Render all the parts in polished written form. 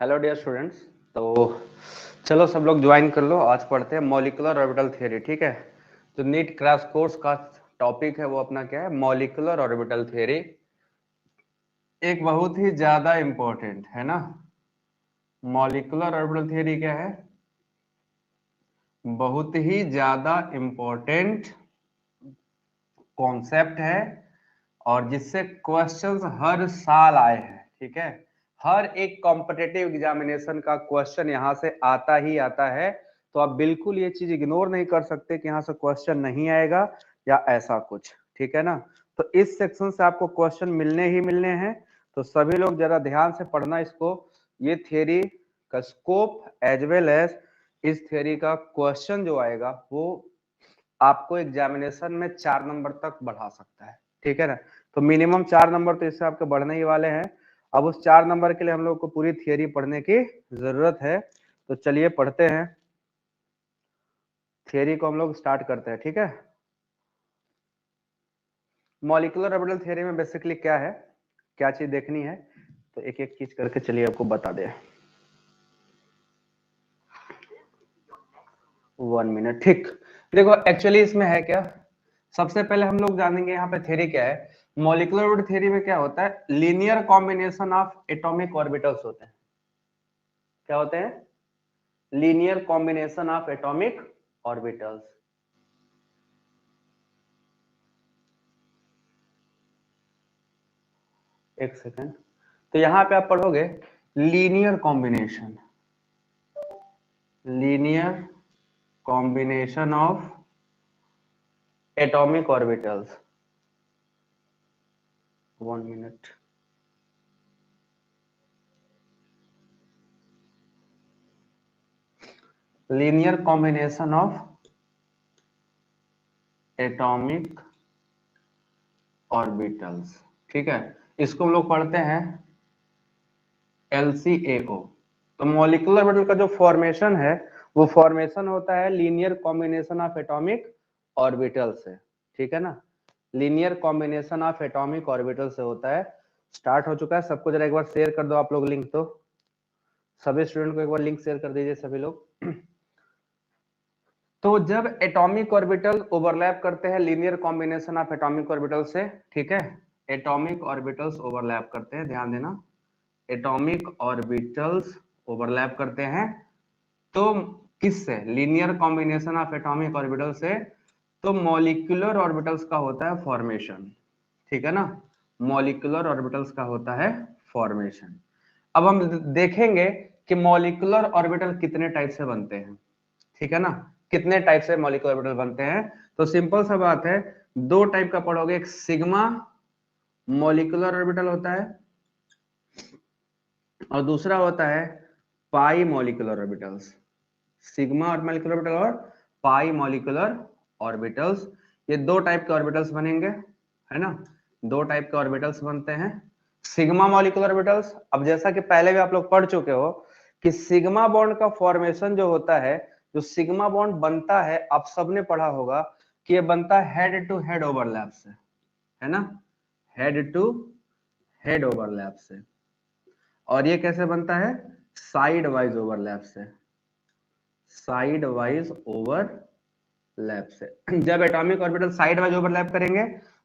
Hello dear students. तो चलो सब लोग ज्वाइन कर लो। आज पढ़ते हैं मॉलिक्यूलर ऑर्बिटल थ्योरी। ठीक है, तो नीट क्रैश कोर्स का टॉपिक है वो अपना क्या है, मॉलिक्यूलर ऑर्बिटल थ्योरी। एक बहुत ही ज्यादा इंपॉर्टेंट है ना। मॉलिक्यूलर ऑर्बिटल थ्योरी क्या है, बहुत ही ज्यादा इंपॉर्टेंट कॉन्सेप्ट है और जिससे क्वेश्चंस हर साल आए हैं। ठीक है, हर एक कॉम्पिटिटिव एग्जामिनेशन का क्वेश्चन यहाँ से आता ही आता है। तो आप बिल्कुल ये चीज इग्नोर नहीं कर सकते कि यहाँ से क्वेश्चन नहीं आएगा या ऐसा कुछ। ठीक है ना, तो इस सेक्शन से आपको क्वेश्चन मिलने ही मिलने हैं। तो सभी लोग जरा ध्यान से पढ़ना इसको। ये थियरी का स्कोप एज वेल एज इस थियरी का क्वेश्चन जो आएगा वो आपको एग्जामिनेशन में 4 नंबर तक बढ़ा सकता है। ठीक है ना, तो मिनिमम 4 नंबर तो इससे आपके बढ़ने ही वाले हैं। अब उस 4 नंबर के लिए हम लोग को पूरी थियरी पढ़ने की जरूरत है। तो चलिए पढ़ते हैं, थियरी को हम लोग स्टार्ट करते हैं। ठीक है, मॉलिक्यूलर ऑर्बिटल थियरी में बेसिकली क्या है, क्या चीज देखनी है, तो एक एक चीज करके चलिए आपको बता दे। 1 मिनट। ठीक, देखो एक्चुअली इसमें है क्या, सबसे पहले हम लोग जानेंगे यहाँ पे थ्योरी क्या है। मॉलिक्यूलर ऑर्बिटल थ्योरी में क्या होता है, linear combination of atomic orbitals होते हैं। क्या होते हैं, linear combination of atomic orbitals. एक सेकेंड, तो यहां पे आप पढ़ोगे linear combination, linear combination of atomic orbitals. 1 minute. Linear combination of atomic orbitals. ठीक है, इसको हम लोग पढ़ते हैं LCAO। तो मॉलिक्यूलर ऑर्बिटल का जो फॉर्मेशन है वो फॉर्मेशन होता है linear combination of atomic orbital से। ठीक है ना, linear combination of atomic orbital से होता है। स्टार्ट हो चुका है, सबको जरा एक बार शेयर कर दो आप लोग लिंक। तो सभी स्टूडेंट को एक बार लिंक शेयर कर दीजिए सभी लोग। तो जब एटॉमिक ऑर्बिटल ओवरलैप करते हैं, linear combination of atomic orbital से, ठीक है, एटॉमिक ऑर्बिटल्स ओवरलैप करते हैं, ध्यान देना, एटॉमिक ऑर्बिटल्स ओवरलैप करते हैं तो किससे, linear combination of atomic orbital से, तो मॉलिक्यूलर ऑर्बिटल्स का होता है फॉर्मेशन। ठीक है ना, मॉलिक्यूलर ऑर्बिटल्स का होता है फॉर्मेशन। अब हम देखेंगे कि मॉलिक्यूलर ऑर्बिटल कितने टाइप से बनते हैं। ठीक है ना, कितने टाइप से मॉलिक्यूलर ऑर्बिटल बनते हैं, तो सिंपल सा बात है, 2 टाइप का पढ़ोगे। एक सिग्मा मॉलिक्यूलर ऑर्बिटल होता है और दूसरा होता है पाई मॉलिक्यूलर ऑर्बिटल्स। सिग्मा और मॉलिक्यूलर ऑर्बिटल और पाई मॉलिक्यूलर ऑर्बिटल्स, ये 2 टाइप के ऑर्बिटल्स बनेंगे, है ना, 2 टाइप के ऑर्बिटल्स बनते हैं। सिग्मा मॉलिक्यूलर ऑर्बिटल्स, अब जैसा कि पहले भी आप लोग पढ़ चुके हो कि सिग्मा बॉन्ड का फॉर्मेशन जो होता है, जो सिग्मा बॉन्ड बनता है, आप सबने पढ़ा होगा कि ये बनता है हेड टू हेड ओवरलैप से, है ना, हेड टू हेड ओवरलैप से। और ये कैसे बनता है, साइड वाइज ओवरलैप से, साइड वाइज ओवरलैप से। जब atomic orbital side wise overlap करेंगे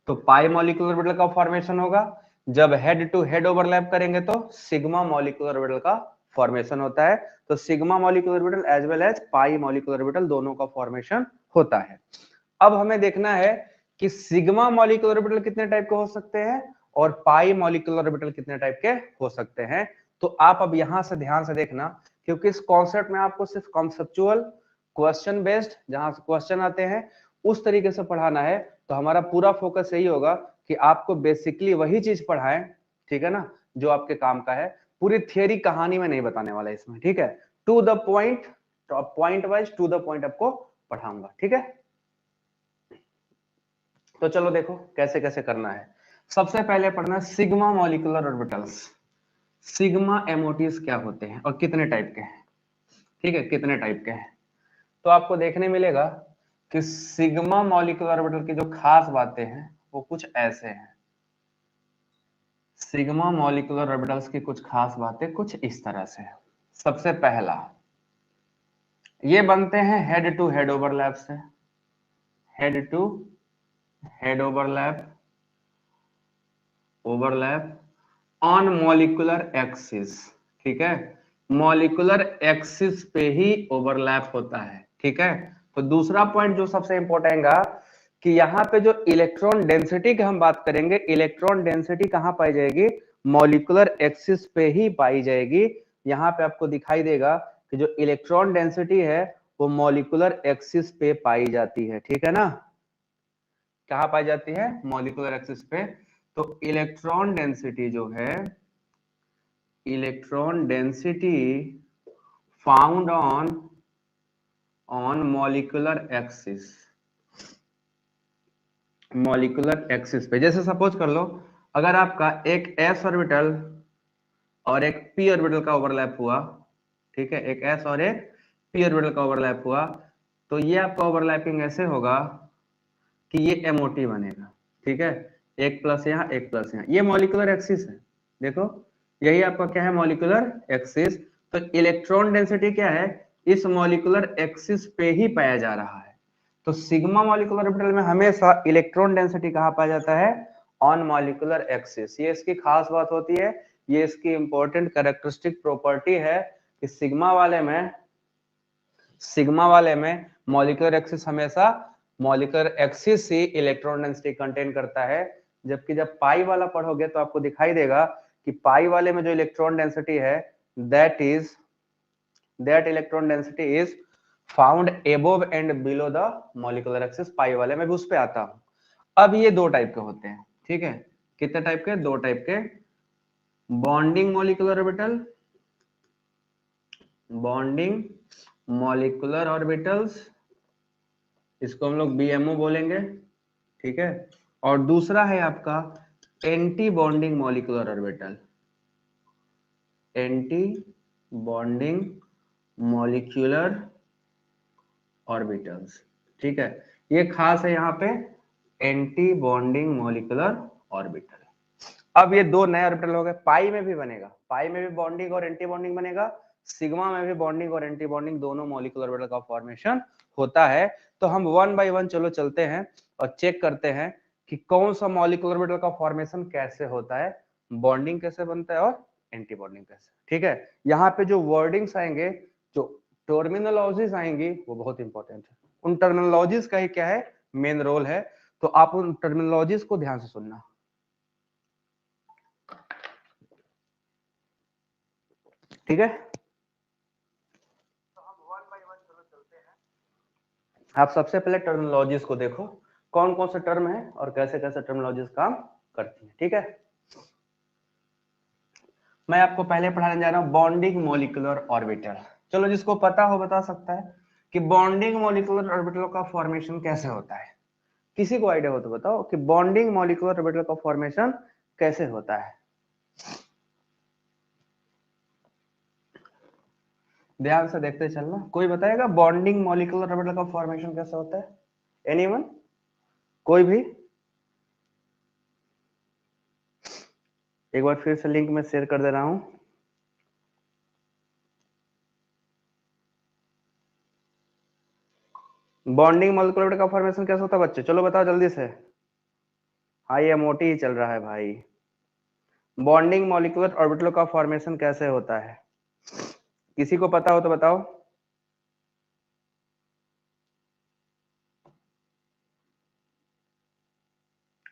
तो पाई मॉलिक्यूलर ऑर्बिटल का फॉर्मेशन होगा। जब हेड टू हेड ओवरलैप करेंगे तो सिग्मा मॉलिक्यूलर ऑर्बिटल का फॉर्मेशन होता है। तो sigma molecular orbital as well as pi molecular orbital दोनों का फॉर्मेशन होता है। अब हमें देखना है कि सिग्मा मॉलिक्यूलर ऑर्बिटल कितने टाइप के हो सकते हैं और पाई मॉलिक्यूलर ऑर्बिटल कितने टाइप के हो सकते हैं। तो आप अब यहां से ध्यान से देखना, क्योंकि इस कॉन्सेप्ट में आपको सिर्फ कॉन्सेप्चुअल क्वेश्चन बेस्ड जहां से क्वेश्चन आते हैं उस तरीके से पढ़ाना है। तो हमारा पूरा फोकस यही होगा कि आपको बेसिकली वही चीज पढ़ाएं, ठीक है ना, जो आपके काम का है। पूरी थियरी कहानी में नहीं बताने वाला इसमें, ठीक है, to the point, point wise to the point आपको पढ़ाऊंगा। ठीक है, तो चलो देखो कैसे कैसे करना है। सबसे पहले पढ़ना सिग्मा मॉलिक्यूलर ऑर्बिटल्स। सिग्मा एमओटीज क्या होते हैं और कितने टाइप के हैं, ठीक है, कितने टाइप के हैं। तो आपको देखने मिलेगा कि सिग्मा मॉलिक्यूलर ऑर्बिटल की जो खास बातें हैं वो कुछ ऐसे हैं। सिग्मा मॉलिक्यूलर ऑर्बिटल्स की कुछ खास बातें कुछ इस तरह से है। सबसे पहला ये बनते हैं हेड टू हेड ओवरलैप से, head to head overlap on molecular axis, ठीक है, मॉलिक्यूलर एक्सिस पे ही ओवरलैप होता है, ठीक है। तो दूसरा पॉइंट जो सबसे इंपॉर्टेंट है कि यहाँ पे जो इलेक्ट्रॉन डेंसिटी की हम बात करेंगे, इलेक्ट्रॉन डेंसिटी कहाँ पाई जाएगी, मॉलिक्यूलर एक्सिस पे ही पाई जाएगी। यहाँ पे आपको दिखाई देगा कि जो इलेक्ट्रॉन डेंसिटी है वो मॉलिक्यूलर एक्सिस पे पाई जाती है, ठीक है ना, कहाँ पाई जाती है, मॉलिक्यूलर एक्सिस पे। तो इलेक्ट्रॉन डेंसिटी जो है, electron density found on molecular axis, molecular axis पे। जैसे सपोज कर लो अगर आपका एक s ऑर्बिटल और एक p ऑर्बिटल का ओवरलैप हुआ, ठीक है, एक s और एक p ऑर्बिटल का ओवरलैप हुआ, तो ये आपका ओवरलैपिंग ऐसे होगा कि ये MOT बनेगा, ठीक है, एक प्लस यहाँ एक प्लस यहाँ, ये मॉलिक्यूलर एक्सिस है, देखो यही आपका क्या है, मॉलिक्यूलर एक्सिस। तो इलेक्ट्रॉन डेंसिटी क्या है, इस मॉलिक्यूलर एक्सिस पे ही पाया जा रहा है। तो सिग्मा मॉलिक्यूलर ऑर्बिटल में हमेशा इलेक्ट्रॉन डेंसिटी कहाँ पाया जाता है, ऑन मॉलिक्यूलर एक्सिस। ये इसकी खास बात होती है, ये इसकी इंपॉर्टेंट कैरेक्टरिस्टिक प्रॉपर्टी है कि सिग्मा वाले में मॉलिक्यूलर एक्सिस हमेशा मॉलिक्यूलर एक्सिस ही इलेक्ट्रॉन डेंसिटी कंटेन करता है। जबकि जब पाई वाला पढ़ोगे तो आपको दिखाई देगा कि पाई वाले में जो इलेक्ट्रॉन डेंसिटी है that electron density is found above and below the molecular axis. Pi वाले में भी उस पे आता हूं। अब ये दो टाइप के होते हैं, ठीक है, कितने टाइप के, दो टाइप के, bonding molecular orbital, bonding molecular orbitals, इसको हम लोग BMO बोलेंगे, ठीक है। और दूसरा है आपका anti bonding molecular orbital, anti bonding molecular orbitals, ठीक है। ये खास है यहाँ पे एंटी बॉन्डिंग मॉलिक्यूलर ऑर्बिटल। अब ये दो नए ऑर्बिटल हो गए, पाई में भी बनेगा, पाई में भी बॉन्डिंग और एंटी बॉन्डिंग बनेगा, सिग्मा में भी बॉन्डिंग और एंटी बॉन्डिंग दोनों मॉलिक्यूलर ऑर्बिटल का फॉर्मेशन होता है। तो हम वन बाय वन चलो चलते हैं और चेक करते हैं कि कौन सा मॉलिक्यूलर ऑर्बिटल का फॉर्मेशन कैसे होता है, बॉन्डिंग कैसे बनता है और एंटी बॉन्डिंग कैसे, ठीक है। यहाँ पे जो वर्डिंग्स आएंगे, जो टर्मिनोलॉजीज आएंगी वो बहुत इंपॉर्टेंट है। उन टर्मिनोलॉजीज का ही क्या है, मेन रोल है। तो आप उन टर्मिनोलॉजीज को ध्यान से सुनना, ठीक है। तो हम वन बाय वन चलो चलते हैं। आप सबसे पहले टर्मिनोलॉजीज को देखो, कौन कौन से टर्म है और कैसे कैसे टर्मिनोलॉजीज काम करती है, ठीक है। मैं आपको पहले पढ़ाने जा रहा हूं बॉन्डिंग मॉलिक्यूलर ऑर्बिटल। चलो जिसको पता हो बता सकता है कि बॉन्डिंग मॉलिक्यूलर ऑर्बिटल का फॉर्मेशन कैसे होता है। किसी को आइडिया हो तो बताओ कि बॉन्डिंग मॉलिक्यूलर ऑर्बिटल का फॉर्मेशन कैसे होता है। ध्यान से देखते चलना, कोई बताएगा बॉन्डिंग मॉलिक्यूलर ऑर्बिटल का फॉर्मेशन कैसे होता है, एनीवन, कोई भी। एक बार फिर से लिंक में शेयर कर दे रहा हूं। बॉन्डिंग मॉलिक्यूलर ऑर्बिटल का फॉर्मेशन कैसे होता है बच्चे, चलो बताओ जल्दी से। हाँ ये मोटी ही चल रहा है भाई। बॉन्डिंग मॉलिक्यूलर ऑर्बिटल का फॉर्मेशन कैसे होता है, किसी को पता हो तो बताओ।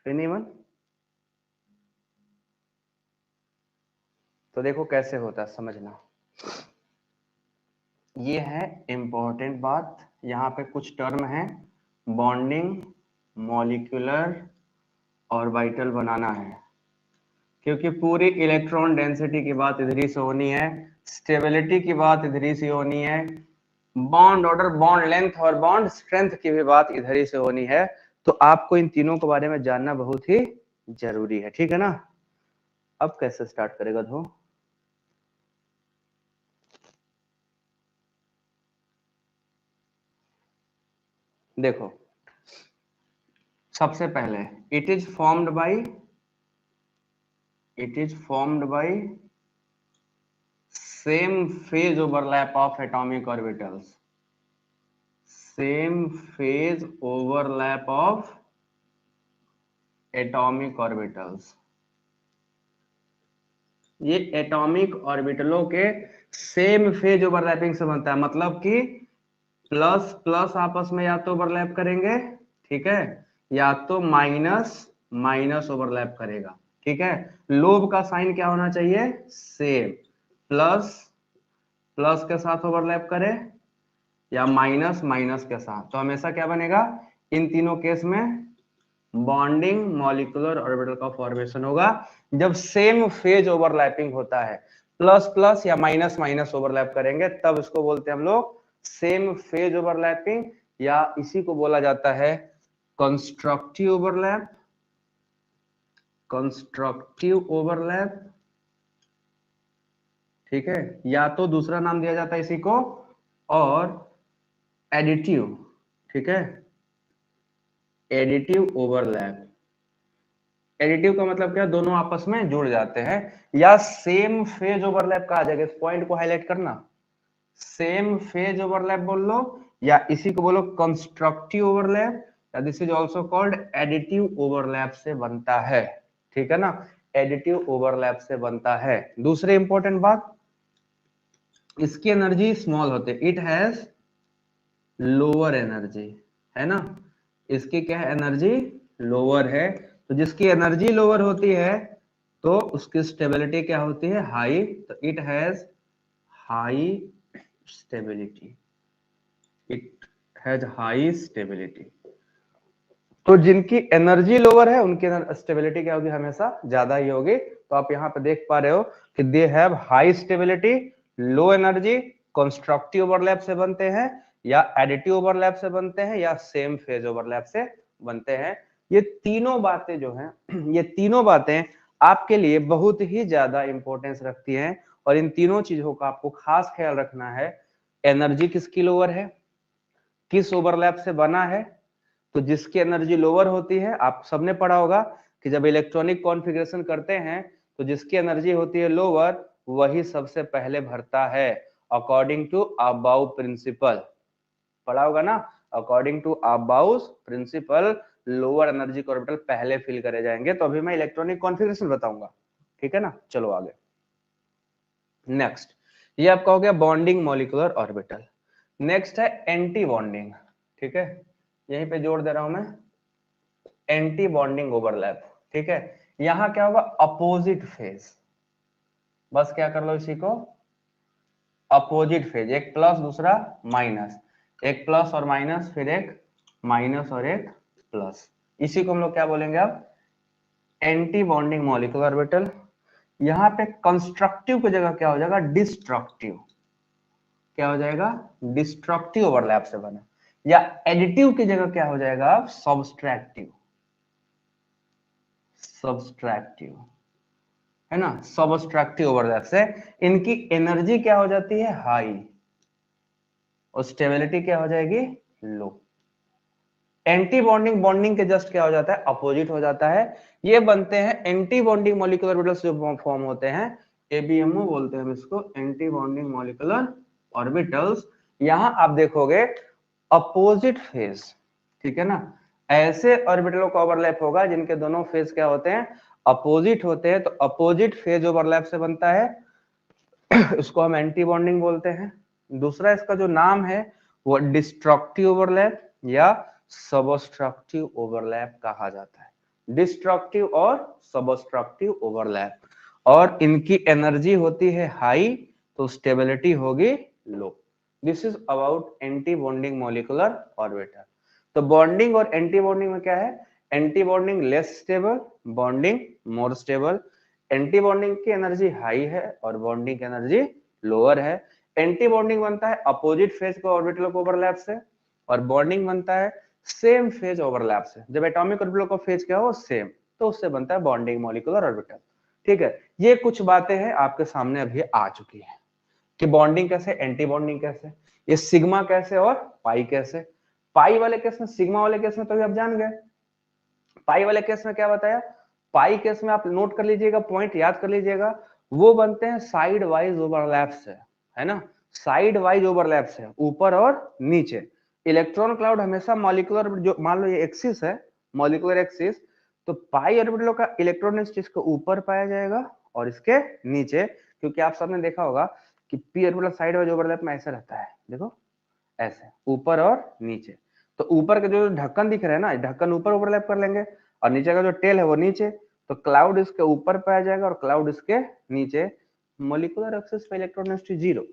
एनीवन? तो देखो कैसे होता है, समझना, ये है इंपॉर्टेंट बात। यहाँ पे कुछ टर्म है, बॉन्डिंग मॉलिक्यूलर ऑर्बिटल बनाना है, क्योंकि पूरी इलेक्ट्रॉन डेंसिटी की बात इधर ही से होनी है, स्टेबिलिटी की बात इधर ही से होनी है, बॉन्ड ऑर्डर, बॉन्ड लेंथ और बॉन्ड स्ट्रेंथ की भी बात इधर ही से होनी है। तो आपको इन तीनों के बारे में जानना बहुत ही जरूरी है, ठीक है ना। अब कैसे स्टार्ट करेगा धो, देखो सबसे पहले it is formed by same phase overlap of atomic orbitals, same phase overlap of atomic orbitals. ये एटॉमिक ऑर्बिटलों के सेम फेज ओवरलैपिंग से बनता है, मतलब कि प्लस प्लस आपस में या तो ओवरलैप करेंगे, ठीक है, या तो माइनस माइनस ओवरलैप करेगा, ठीक है। लोब का साइन क्या होना चाहिए, सेम, प्लस प्लस के साथ ओवरलैप करे या माइनस माइनस के साथ, तो हमेशा क्या बनेगा, इन तीनों केस में बॉन्डिंग मॉलिक्यूलर ऑर्बिटल का फॉर्मेशन होगा जब सेम फेज ओवरलैपिंग होता है। प्लस प्लस या माइनस माइनस ओवरलैप करेंगे तब इसको बोलते हैं हम लोग सेम फेज ओवरलैपिंग, या इसी को बोला जाता है कंस्ट्रक्टिव ओवरलैप, कंस्ट्रक्टिव ओवरलैप, ठीक है, या तो दूसरा नाम दिया जाता है इसी को और एडिटिव, ठीक है, एडिटिव ओवरलैप। एडिटिव का मतलब क्या, दोनों आपस में जुड़ जाते हैं, या सेम फेज ओवरलैप कहा जाएगा, इस पॉइंट को हाईलाइट करना, सेम फेज ओवरलैप बोल लो, या इसी को बोलो कंस्ट्रक्टिव ओवरलैप, या this is also called additive overlap से बनता है, ठीक है ना, एडिटिव ओवरलैप से बनता है। दूसरी इंपॉर्टेंट बात, इसकी एनर्जी स्मॉल होती है, इट हैज लोअर एनर्जी, है ना, इसकी क्या है, एनर्जी लोअर है, तो जिसकी एनर्जी लोअर होती है तो उसकी स्टेबिलिटी क्या होती है, हाई, तो it has high stability, it has high stability. तो जिनकी एनर्जी लोअर है उनकी स्टेबिलिटी क्या होगी, हमेशा ज्यादा ही होगी। तो आप यहाँ पे देख पा रहे हो कि they have high stability, low energy, constructive overlap से बनते हैं, या एडिटिव ओवरलैप से बनते हैं, या सेम फेज ओवरलैप से बनते हैं। ये तीनों बातें जो हैं, ये तीनों बातें आपके लिए बहुत ही ज्यादा इंपॉर्टेंस रखती हैं, और इन तीनों चीजों का आपको खास ख्याल रखना है। एनर्जी किसकी लोअर है, किस ओवरलैप से बना है, तो जिसकी एनर्जी लोअर होती है, आप सबने पढ़ा होगा कि जब इलेक्ट्रॉनिक कॉन्फ़िगरेशन करते हैं तो जिसकी एनर्जी होती है लोअर वही सबसे पहले भरता है, अकॉर्डिंग टू अबाउ प्रिंसिपल, पढ़ा होगा ना, according to aufbau principle lower energy orbital पहले फिल करे जाएंगे। तो अभी मैं इलेक्ट्रॉनिक कॉन्फ़िगरेशन बताऊंगा, ठीक है ना, चलो आगे। नेक्स्ट, ये आपका हो गया बॉन्डिंग मॉलिक्यूलर ऑर्बिटल। नेक्स्ट है एंटी बॉन्डिंग, ठीक है, यहीं पे जोड़ दे रहा हूं मैं, एंटी बॉन्डिंग ओवरलैप, ठीक है। यहां क्या होगा, अपोजिट फेज, बस क्या कर लो इसी को, अपोजिट फेज, एक प्लस दूसरा माइनस, एक प्लस और माइनस, फिर एक माइनस और एक प्लस, इसी को हम लोग क्या बोलेंगे अब, एंटी बॉन्डिंग मॉलिक्यूलर ऑर्बिटल। यहां पे कंस्ट्रक्टिव की जगह क्या हो जाएगा, डिस्ट्रक्टिव, क्या हो जाएगा, डिस्ट्रक्टिव ओवरलैप से बना, या एडिटिव की जगह क्या हो जाएगा, अब सब्सट्रैक्टिव, सब्सट्रैक्टिव, है ना, सब्सट्रैक्टिव ओवरलैप से इनकी एनर्जी क्या हो जाती है, हाई, और स्टेबिलिटी क्या हो जाएगी, लो। एंटी बॉन्डिंग बॉन्डिंग के जस्ट क्या हो जाता है, अपोजिट हो जाता है। ये बनते हैं एंटी बॉन्डिंग मॉलिक्यूलर ऑर्बिटल्स जो फॉर्म होते हैं, एबीएमओ बोलते हैं हम इसको, एंटी बॉन्डिंग मॉलिक्यूलर ऑर्बिटल्स। यहां आप देखोगे अपोजिट फेज, ठीक है ना, ऐसे ऑर्बिटलों का ओवरलैप होगा जिनके दोनों फेज क्या होते हैं, अपोजिट होते हैं, तो अपोजिट फेज ओवरलैप से बनता है, इसको हम एंटी बॉन्डिंग बोलते हैं। दूसरा इसका जो नाम है वो डिस्ट्रक्टिव ओवरलैप या सबस्ट्रक्टिव ओवरलैप कहा जाता है, डिस्ट्रक्टिव और सबस्ट्रक्टिव ओवरलैप, और इनकी एनर्जी होती है हाई तो स्टेबिलिटी होगी low. This is about anti bonding molecular orbital. तो बॉन्डिंग और एंटी बॉन्डिंग में क्या है, anti bonding less stable, bonding more stable. Anti bonding की एनर्जी हाई है और बॉन्डिंग की एनर्जी लोअर है। एंटी बॉन्डिंग बनता है अपोजिट फेज को ऑर्बिटल को ओवरलैप से, और बॉन्डिंग बनता है सेम फेज ओवरलैप से। जब एटॉमिक ऑर्बिटल का फेज क्या हो, सेम, तो उससे बनता है बॉन्डिंग मॉलिक्यूलर ऑर्बिटल, ठीक है। ये कुछ बातें हैं आपके सामने अभी आ चुकी है कि बॉन्डिंग कैसे, एंटी बॉन्डिंग कैसे, ये सिग्मा कैसे और पाई कैसे। पाई वाले केस में, सिग्मा वाले केस में तो अभी आप जान गए, पाई वाले केस में क्या बताया, पाई केस में आप नोट कर लीजिएगा, पॉइंट याद कर लीजिएगा, वो बनते हैं साइड वाइज ओवरलैप से, है ना, साइड वाइज ओवरलैप से, ऊपर और नीचे। इलेक्ट्रॉन क्लाउड हमेशा मॉलिक्यूलर, जो मान लो ये एक्सिस है, मॉलिक्यूलर एक्सिस, तो पाई ऑर्बिटलों का इलेक्ट्रॉन इसके ऊपर पाया जाएगा और इसके नीचे, क्योंकि आप सबने देखा होगा कि P orbital side wise overlap में ऐसा रहता है, देखो ऐसे ऊपर और नीचे। तो ऊपर के जो ढक्कन दिख रहे हैं ना, ढक्कन ऊपर ओवरलैप कर लेंगे और नीचे का जो टेल है वो नीचे, तो क्लाउड इसके ऊपर पाया जाएगा और क्लाउड इसके नीचे। मॉलिक्यूलर एक्सिस पे इलेक्ट्रॉन डेंसिटी 0,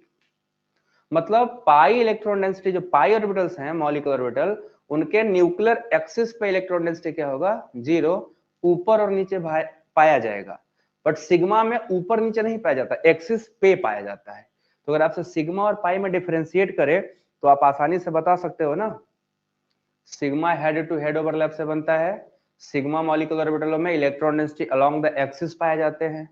मतलब पाई इलेक्ट्रॉन डेंसिटी, जो पाई ऑर्बिटल्स हैं मॉलिक्यूलर ऑर्बिटल, उनके न्यूक्लियर एक्सिस पे इलेक्ट्रॉन डेंसिटी क्या होगा, 0, ऊपर और नीचे पाया जाएगा। बट सिग्मा में ऊपर नीचे नहीं पाया जाता, एक्सिस पे पाया जाता है। तो अगर आपसे सिग्मा और पाई में डिफरेंशिएट करे तो आप आसानी से बता सकते हो ना, sigma head to head overlap से बनता है, सिग्मा मॉलिक्यूलर ऑर्बिटलों में electron density along the axis पाए जाते हैं।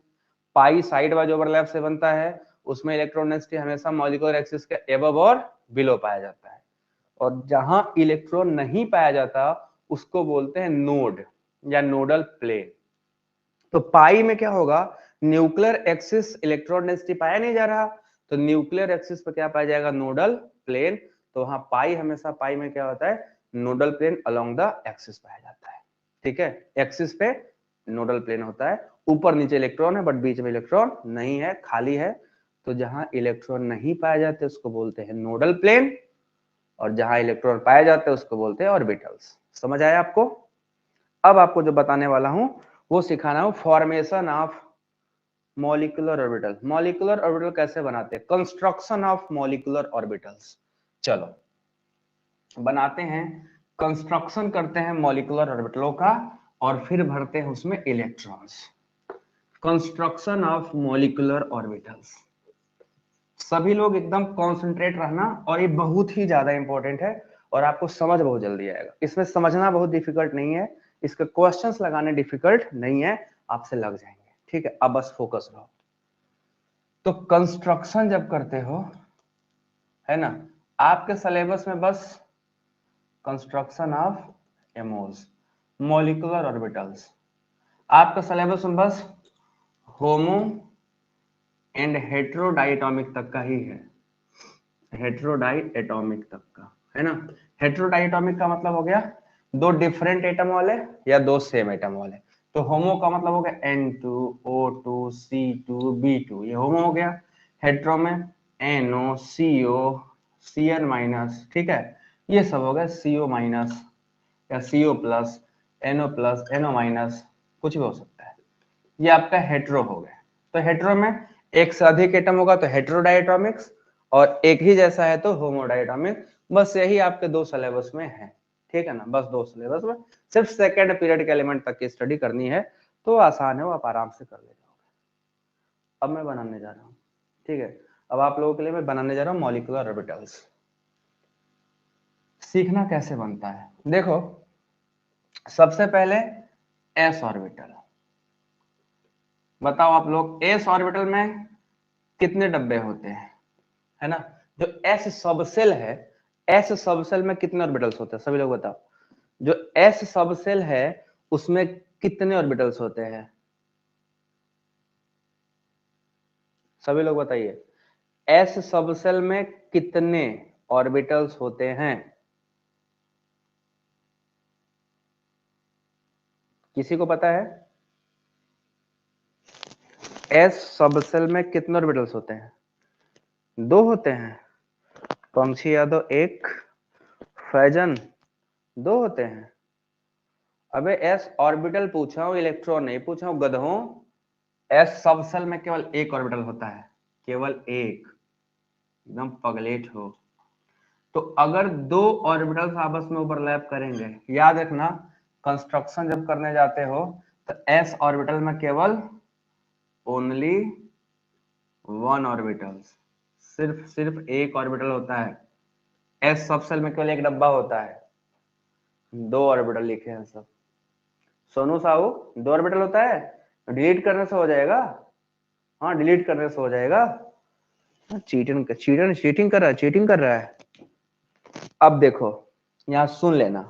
पाई साइड वाइज ओवरलैप से बनता है, उसमें इलेक्ट्रॉन डेंसिटी हमेशा मॉलिक्यूलर एक्सिस के एबव और बिलो पाया जाता है। और जहां इलेक्ट्रॉन नहीं पाया जाता उसको बोलते हैं नोड या नोडल प्लेन। तो पाई में क्या होगा, न्यूक्लियर एक्सिस इलेक्ट्रॉन डेंसिटी पाया नहीं जा रहा, तो न्यूक्लियर एक्सिस पर क्या पाया जाएगा, नोडल प्लेन। तो वहां पाई हमेशा, पाई में क्या होता है, nodal plane along the axis पाया जाता है। ठीक है, एक्सिस पे नोडल प्लेन होता है, ऊपर नीचे इलेक्ट्रॉन है बट बीच में इलेक्ट्रॉन नहीं है, खाली है। तो जहां इलेक्ट्रॉन नहीं पाए जाते उसको बोलते हैं नोडल प्लेन, और जहां इलेक्ट्रॉन पाए जाते हैं उसको बोलते हैं ऑर्बिटल्स। समझ आया आपको? अब आपको जो बताने वाला हूं वो सिखाना हो formation of molecular orbital. Molecular orbital कैसे बनाते हैं, कंस्ट्रक्शन ऑफ मॉलिक्यूलर ऑर्बिटल्स। चलो बनाते हैं, कंस्ट्रक्शन करते हैं मॉलिक्यूलर ऑर्बिटलों का और फिर भरते हैं उसमें electrons. Construction of molecular orbitals, सभी लोग एकदम कॉन्सेंट्रेट रहना, और ये बहुत ही ज्यादा इंपॉर्टेंट है और आपको समझ बहुत जल्दी आएगा। इसमें समझना बहुत डिफिकल्ट नहीं है, इसके क्वेश्चंस लगाने डिफिकल्ट नहीं है, आपसे लग जाएंगे। ठीक है, अब बस फोकस रहो। तो कंस्ट्रक्शन जब करते हो, है ना, आपके सिलेबस में बस construction of Amos, molecular orbitals, आपका सिलेबस में बस होमो एंड हेटेरोडाइटॉमिक तक का ही है, हेटेरोडाइटॉमिक तक का, है ना। हेटेरोडाइटॉमिक का मतलब हो गया दो डिफरेंट एटम वाले या दो सेम एटम वाले। तो होमो का मतलब हो गया N2O2 C2 B2, ये होमो हो गया। हेटेरो में NO CO Cn माइनस, ठीक है, ये सब हो गया CO माइनस या CO plus NO plus NO minus, कुछ भी हो सकता है। ये आपका हेटेरो हो गया। तो हेटेरो में एक से अधिक एटम होगा तो हेटेरोडाइटॉमिक्स, और एक ही जैसा है तो होमोडाइटॉमिक। बस यही आपके दो सिलेबस में है, ठीक है ना, बस दो सिलेबस में, सिर्फ सेकंड पीरियड के एलिमेंट तक की स्टडी करनी है, तो आसान है, वो आप आराम से कर ले जाओगे। अब मैं बनाने जा रहा हूँ, ठीक है, अब आप लोगों के लिए मैं बनाने जा रहा हूँ मॉलिक्यूलर ऑर्बिटल्स। सीखना कैसे बनता है, देखो सबसे पहले एस ऑर्बिटल, बताओ आप लोग एस ऑर्बिटल में कितने डब्बे होते हैं, है ना। जो एस सबसेल है, एस सबसेल में कितने ऑर्बिटल्स होते हैं, सभी लोग बताओ। जो एस सबसेल है उसमें कितने ऑर्बिटल्स होते हैं, सभी लोग बताइए। एस सबसेल में कितने ऑर्बिटल्स होते हैं, किसी को पता है? एस सबसेल में कितने ऑर्बिटल्स होते हैं? दो होते हैं। पंक्षी यादव एक, फैजन दो होते हैं। अबे एस ऑर्बिटल पूछा हूं, इलेक्ट्रॉन नहीं पूछा हूं गधों। एस सबसेल में केवल एक ऑर्बिटल होता है, केवल एक, एकदम पगलेट हो। तो अगर दो ऑर्बिटल्स आपस में ओवरलैप करेंगे, याद रखना कंस्ट्रक्शन जब करने जाते हो तो एस ऑर्बिटल में केवल ओनली वन ऑर्बिटल, सिर्फ एक ऑर्बिटल होता है। एस सबसेल में केवल एक डब्बा होता है, दो ऑर्बिटल लिखे हैं सब। सोनू साहू दो ऑर्बिटल होता है, डिलीट करने से हो जाएगा, हाँ डिलीट करने से हो जाएगा। चीटिंग चीटिंग चीटिंग कर रहा है, चीटिंग कर रहा है। अब देखो यहां सुन लेना,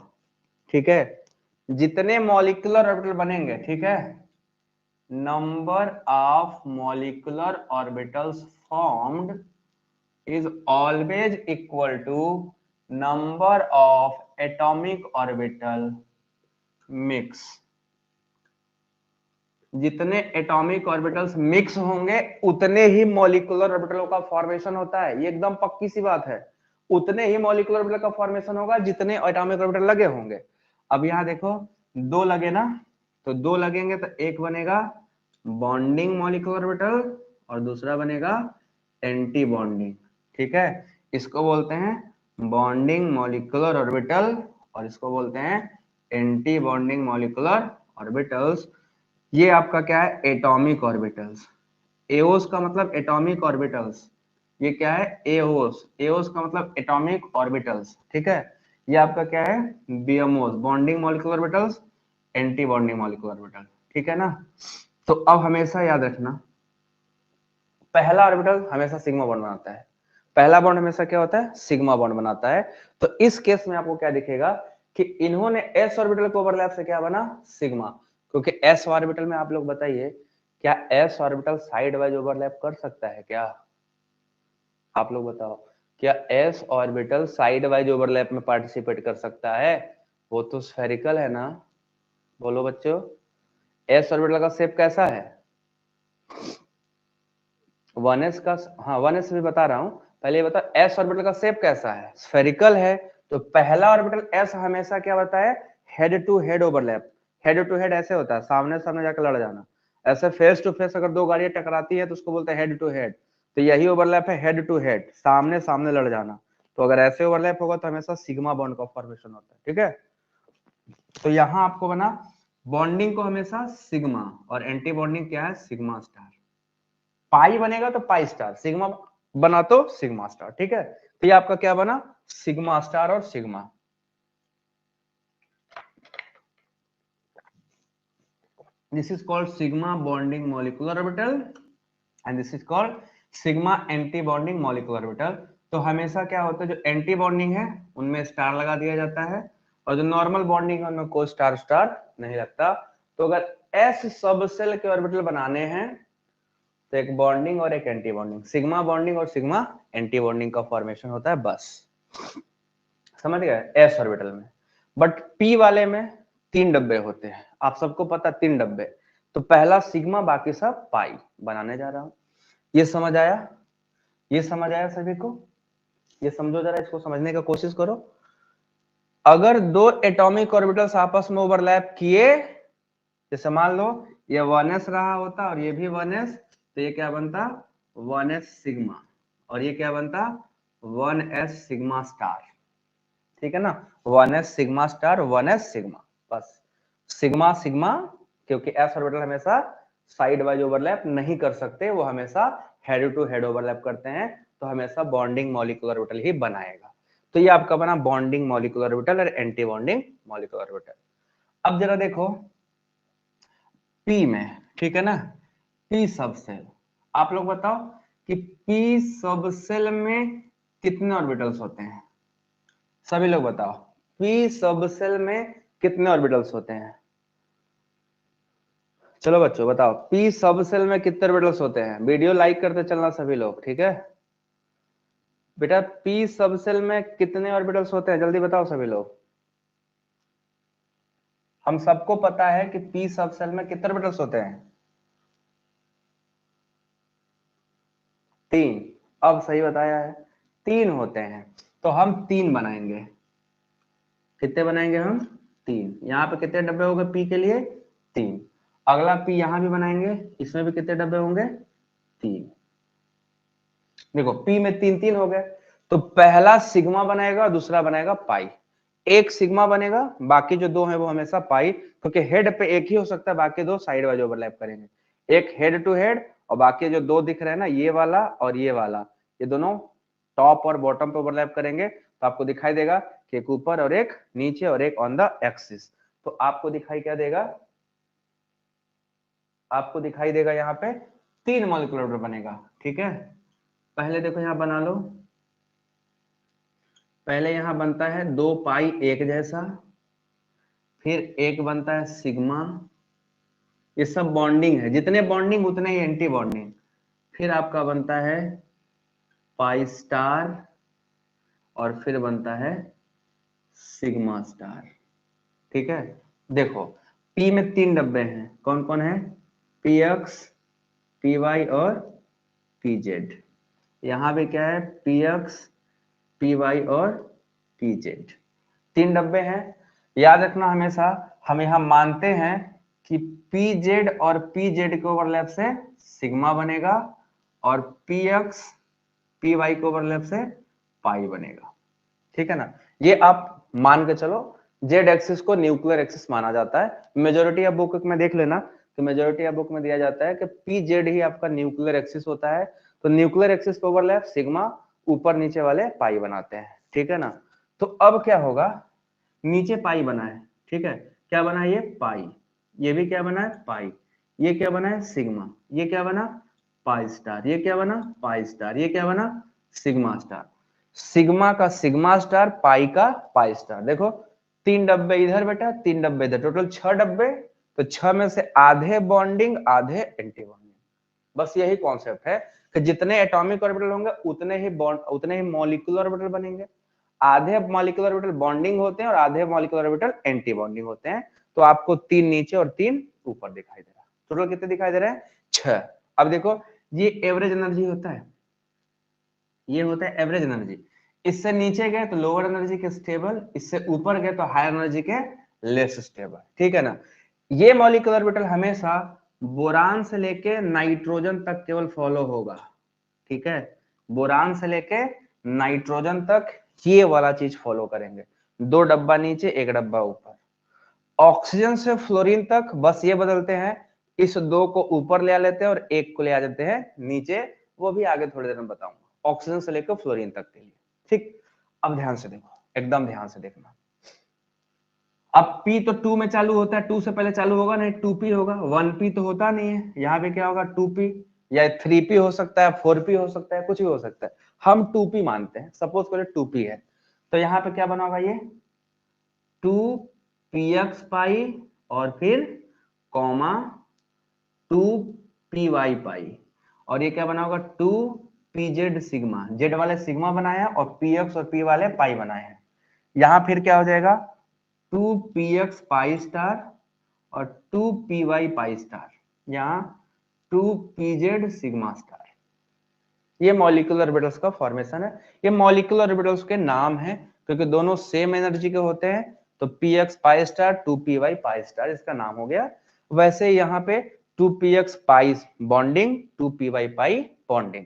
ठीक है, जितने मॉलिक्यूलर ऑर्बिटल बनेंगे, ठीक है, number of molecular orbitals formed is always equal to number of atomic orbital mix। जितने एटॉमिक ऑर्बिटल्स मिक्स होंगे उतने ही मॉलिक्यूलर ऑर्बिटलों का फॉर्मेशन होता है, ये एकदम पक्की सी बात है। उतने ही मॉलिक्यूलर ऑर्बिटल का फॉर्मेशन होगा जितने एटॉमिक ऑर्बिटल लगे होंगे। अब यहाँ देखो दो लगे ना, तो दो लगेंगे तो एक बनेगा बॉन्डिंग मॉलिक्यूलर ऑर्बिटल और दूसरा बनेगा एंटी बॉन्डिंग। ठीक है, इसको बोलते हैं बॉन्डिंग मॉलिक्यूलर ऑर्बिटल और इसको बोलते हैं एंटी बॉन्डिंग मॉलिक्यूलर ऑर्बिटल्स। ये आपका क्या है, एटॉमिक ऑर्बिटल्स। एओस का मतलब एटॉमिक ऑर्बिटल्स, ये क्या है एओस, एओस का मतलब एटॉमिक ऑर्बिटल्स। ठीक है, ये आपका क्या है BMOs, bonding molecular orbitals, anti bonding molecular orbital. ठीक है ना, तो अब हमेशा याद रखना पहला ऑर्बिटल हमेशा सिग्मा बॉन्ड बनाता है, पहला बॉन्ड हमेशा क्या होता है सिग्मा बॉन्ड बनाता है। तो इस केस में आपको क्या दिखेगा कि इन्होंने एस ऑर्बिटल को ओवरलैप से क्या बना सिग्मा, क्योंकि एस ऑर्बिटल में आप लोग बताइए क्या S orbital side wise overlap कर सकता है क्या? आप लोग बताओ, क्या S orbital side wise overlap में पार्टिसिपेट कर सकता है? वो तो स्फेरिकल है ना, बोलो बच्चों। एस ऑर्बिटल का शेप कैसा है? 1s का, हाँ 1s भी बता रहा हूं, पहले ये बता एस ऑर्बिटल का शेप कैसा है, स्फेरिकल है। तो पहला ऑर्बिटल एस हमेशा क्या होता है head to head overlap. Head to head ऐसे होता है सामने सामने जाकर लड़ जाना, ऐसे फेस टू फेस अगर दो गाड़ियां टकराती है तो उसको बोलते हैं हेड टू हेड। तो यही ओवरलैप है हेड टू हेड, सामने सामने लड़ जाना। तो अगर ऐसे ओवरलैप होगा तो हमेशा सिग्मा बॉन्ड का फॉर्मेशन होता है। ठीक है, तो यहाँ आपको बना बॉन्डिंग को हमेशा सिग्मा और एंटी बॉन्डिंग क्या है सिग्मा स्टार। पाई बनेगा तो पाई स्टार, सिग्मा बना तो सिग्मा स्टार। ठीक है, तो ये आपका क्या बना सिग्मा स्टार और sigma. This is called sigma bonding molecular orbital and this is called sigma anti bonding molecular orbital. तो हमेशा क्या होता है जो एंटी बॉन्डिंग है उनमें स्टार लगा दिया जाता है और जो नॉर्मल बॉन्डिंग है उनमें कोई स्टार स्टार नहीं लगता। तो अगर एस सब सेल के ऑर्बिटल बनाने हैं तो एक बॉन्डिंग और एक एंटी बॉन्डिंग, सिग्मा बॉन्डिंग और सिग्मा एंटी बॉन्डिंग का फॉर्मेशन होता है, बस समझ गए एस ऑर्बिटल में। बट पी वाले में 3 डब्बे होते हैं, आप सबको पता 3 डब्बे। तो पहला सिग्मा बाकी सब पाई बनाने जा रहा हूं। ये समझ आया, ये समझ आया सभी को? ये समझो जरा, इसको समझने का कोशिश करो। अगर दो एटॉमिक ऑर्बिटल्स आपस में ओवरलैप किए, जैसे मान लो ये 1s रहा होता और ये भी 1s, तो ये क्या बनता 1s सिग्मा और ये क्या बनता 1s सिग्मा स्टार। ठीक है ना, 1s sigma star 1s sigma, बस सिग्मा सिग्मा, क्योंकि एस ऑर्बिटल हमेशा साइड वाइज ओवरलैप नहीं कर सकते, वो हमेशा हेड टू हेड ओवरलैप करते हैं, तो हमेशा बॉन्डिंग मॉलिक्यूलर ऑर्बिटल ही बनाएगा। तो ये आपका बना बॉन्डिंग मॉलिक्यूलर ऑर्बिटल और एंटी बॉन्डिंग मॉलिक्यूलर ऑर्बिटल। अब जरा देखो पी में, ठीक है ना, पी सब सेल, आप लोग बताओ कि पी सब सेल में कितने ऑर्बिटल्स होते हैं? सभी लोग बताओ पी सब सेल में कितने ऑर्बिटल्स होते हैं? चलो बच्चों बताओ पी सब सेल में कितने ऑर्बिटल्स होते हैं? वीडियो लाइक करते चलना सभी लोग, ठीक है बेटा। पी सब सेल में कितने ऑर्बिटल्स होते हैं जल्दी बताओ सभी लोग। हम सबको पता है कि पी सब सेल में कितने ऑर्बिटल्स होते हैं? 3। अब सही बताया है, 3 होते हैं। तो हम 3 बनाएंगे। कितने बनाएंगे हम? 3। यहाँ पे कितने डब्बे हो गए पी के लिए? 3। अगला पी यहाँ भी बनाएंगे, इसमें भी कितने डब्बे होंगे? 3। देखो पी में 3 3 हो गए, तो पहला सिग्मा बनेगा दूसरा बनेगा पाई। एक सिग्मा बनेगा, बाकी जो दो है वो हमेशा पाई, क्योंकि हेड पे एक ही हो सकता है, बाकी दो साइड वाइज ओवरलैप करेंगे। एक हेड टू हेड और बाकी जो दो दिख रहे हैं ना ये वाला और ये वाला, ये दोनों टॉप और बॉटम पे ओवरलैप करेंगे। तो आपको दिखाई देगा कि एक ऊपर और एक नीचे और एक ऑन द एक्सिस। तो आपको दिखाई क्या देगा? आपको दिखाई देगा यहाँ पे 3 मॉलिक्यूलर ऑर्बिटल बनेगा। ठीक है, पहले देखो यहाँ बना लो। पहले यहां बनता है 2 पाई एक जैसा, फिर एक बनता है सिग्मा, ये सब बॉन्डिंग है, जितने बॉन्डिंग उतने ही एंटी बॉन्डिंग। फिर आपका बनता है पाई स्टार और फिर बनता है सिग्मा स्टार। ठीक है, देखो पी में 3 डब्बे हैं, कौन कौन है, पी एक्स, पी वाई और पी जेड। यहां पे क्या है, पी एक्स, पी वाई और पी जेड, 3 डब्बे हैं। याद रखना हमेशा, हम यहां मानते हैं कि पी जेड और पी जेड के ओवरलैप से सिग्मा बनेगा और पी एक्स पी वाई के ओवरलैप से पाई बनेगा। ठीक है ना, ये आप मान के चलो। जेड एक्सिस को न्यूक्लियर एक्सिस माना जाता है। मेजोरिटी ऑफ बुक में देख लेना, तो मेजोरिटी ऑफ बुक में दिया जाता है कि पी जेड ही आपका न्यूक्लियर एक्सिस होता है। तो न्यूक्लियर एक्सिस पे ओवरलैप सिग्मा, ऊपर नीचे वाले पाई बनाते हैं। ठीक है ना, तो अब क्या होगा, नीचे पाई बना है, ठीक है, क्या बना है, ये पाई, ये भी क्या बना है, पाई, ये क्या बना है, सिग्मा, ये क्या बना, पाई स्टार, ये क्या बना, पाई स्टार, ये क्या बना, सिग्मा स्टार। सिग्मा का सिग्मा स्टार, पाई का पाई स्टार। देखो 3 डब्बे इधर बेटा, 3 डब्बे इधर, टोटल 6 डब्बे। तो 6 में से आधे बॉन्डिंग, आधे एंटी बॉन्डिंग। बस यही कॉन्सेप्ट है कि जितने एटॉमिक ऑर्बिटल होंगे उतने ही बॉन्ड, उतने ही मॉलिक्यूलर ऑर्बिटल बनेंगे। आधे मॉलिक्यूलर ऑर्बिटल बॉन्डिंग होते हैं और आधे मॉलिक्यूलर ऑर्बिटल एंटी बॉन्डिंग होते हैं। तो आपको 3 नीचे और 3 ऊपर दिखाई दे रहा है। टोटल कितने दिखाई दे रहे हैं, 6। अब देखो ये एवरेज एनर्जी होता है, ये होता है एवरेज एनर्जी। इससे नीचे गए तो लोअर एनर्जी के स्टेबल, इससे ऊपर गए तो हायर एनर्जी के लेस स्टेबल। ठीक है ना, ये मॉलिक्यूलर ऑर्बिटल हमेशा बोरान से लेके नाइट्रोजन तक केवल फॉलो होगा। ठीक है, बोरान से लेके नाइट्रोजन तक ये वाला चीज फॉलो करेंगे, 2 डब्बा नीचे 1 डब्बा ऊपर। ऑक्सीजन से फ्लोरीन तक बस ये बदलते हैं, इस 2 को ऊपर ले आ लेते हैं और 1 को ले आ जाते हैं नीचे, वो भी आगे थोड़ी देर में बताऊंगा, ऑक्सीजन से लेकर फ्लोरीन तक के लिए। ठीक, अब ध्यान से देखो, एकदम ध्यान से देखना। अब P तो 2 में चालू होता है, 2 से पहले चालू होगा नहीं, 2P होगा, 1P तो होता नहीं है। यहाँ पे क्या होगा, 2P या 3P हो सकता है, 4P हो सकता है, कुछ भी हो सकता है। हम 2P मानते हैं, सपोज करें 2P है, तो यहाँ पे क्या बना होगा, ये 2px पाई और फिर कॉमा 2py पाई, और ये क्या बना होगा, 2pz सिग्मा, जेड वाले सिग्मा बनाया और px और p वाले पाई बनाए हैं। यहाँ फिर क्या हो जाएगा, 2px पाई स्टार और 2py पाई स्टार, यहाँ 2pz सिग्मा स्टार। ये मॉलिक्यूलर ऑर्बिटल्स का फॉर्मेशन है। ये मॉलिक्यूलर ऑर्बिटल्स के नाम है क्योंकि दोनों सेम एनर्जी के होते हैं। तो px pi star, 2py pi star, इसका नाम हो गया। वैसे यहाँ पे 2px pi bonding, 2py pi bonding,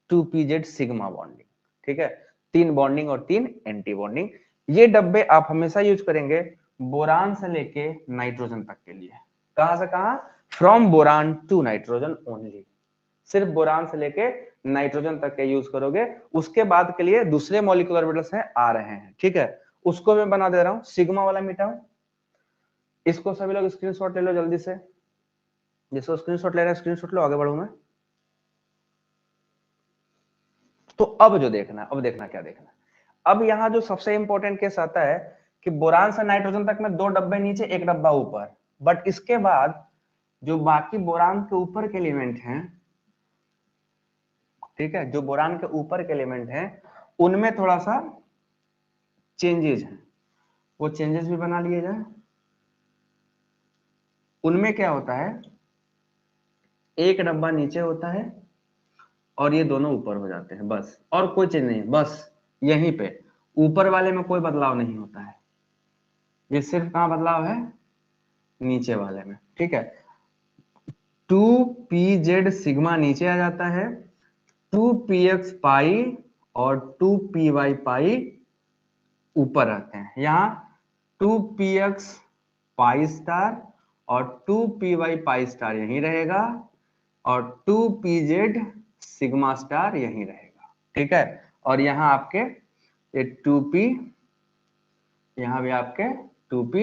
2pz sigma bonding. ठीक है, 3 बॉन्डिंग और 3 एंटी बॉन्डिंग। ये डब्बे आप हमेशा यूज करेंगे बोरान से लेके नाइट्रोजन तक के लिए। कहां से कहां, from boron to nitrogen only, सिर्फ बोरान से लेके नाइट्रोजन तक के यूज करोगे। उसके बाद के लिए दूसरे मॉलिक्यूलर ऑर्बिटल्स हैं आ रहे हैं। ठीक है, उसको मैं बना दे रहा हूं, सिग्मा वाला मिटाऊं। इसको सभी लोग स्क्रीनशॉट ले लो जल्दी से, जिसको स्क्रीनशॉट ले रहे हैं स्क्रीनशॉट लो, आगे बढ़ू मैं। तो अब जो देखना है, अब देखना क्या देखना है, अब यहाँ जो सबसे इंपॉर्टेंट केस आता है कि बोरान से नाइट्रोजन तक में 2 डब्बे नीचे 1 डब्बा ऊपर, बट इसके बाद जो बाकी बोरान के ऊपर के एलिमेंट हैं, ठीक है, जो बोरान के ऊपर के एलिमेंट हैं उनमें थोड़ा सा चेंजेस हैं, वो चेंजेस भी बना लिए जाए। उनमें क्या होता है, 1 डब्बा नीचे होता है और ये दोनों ऊपर हो जाते हैं, बस, और कोई चीज नहीं, बस यहीं पे ऊपर वाले में कोई बदलाव नहीं होता है, ये सिर्फ कहां बदलाव है, नीचे वाले में। ठीक है, 2pz सिग्मा नीचे आ जाता है, 2px पाई और 2py पाई ऊपर रहते हैं। यहाँ 2px पाई स्टार और 2py पाई स्टार यहीं रहेगा और 2pz सिग्मा स्टार यहीं रहेगा। ठीक है, और यहाँ आपके ये 2p, यहाँ भी आपके 2p,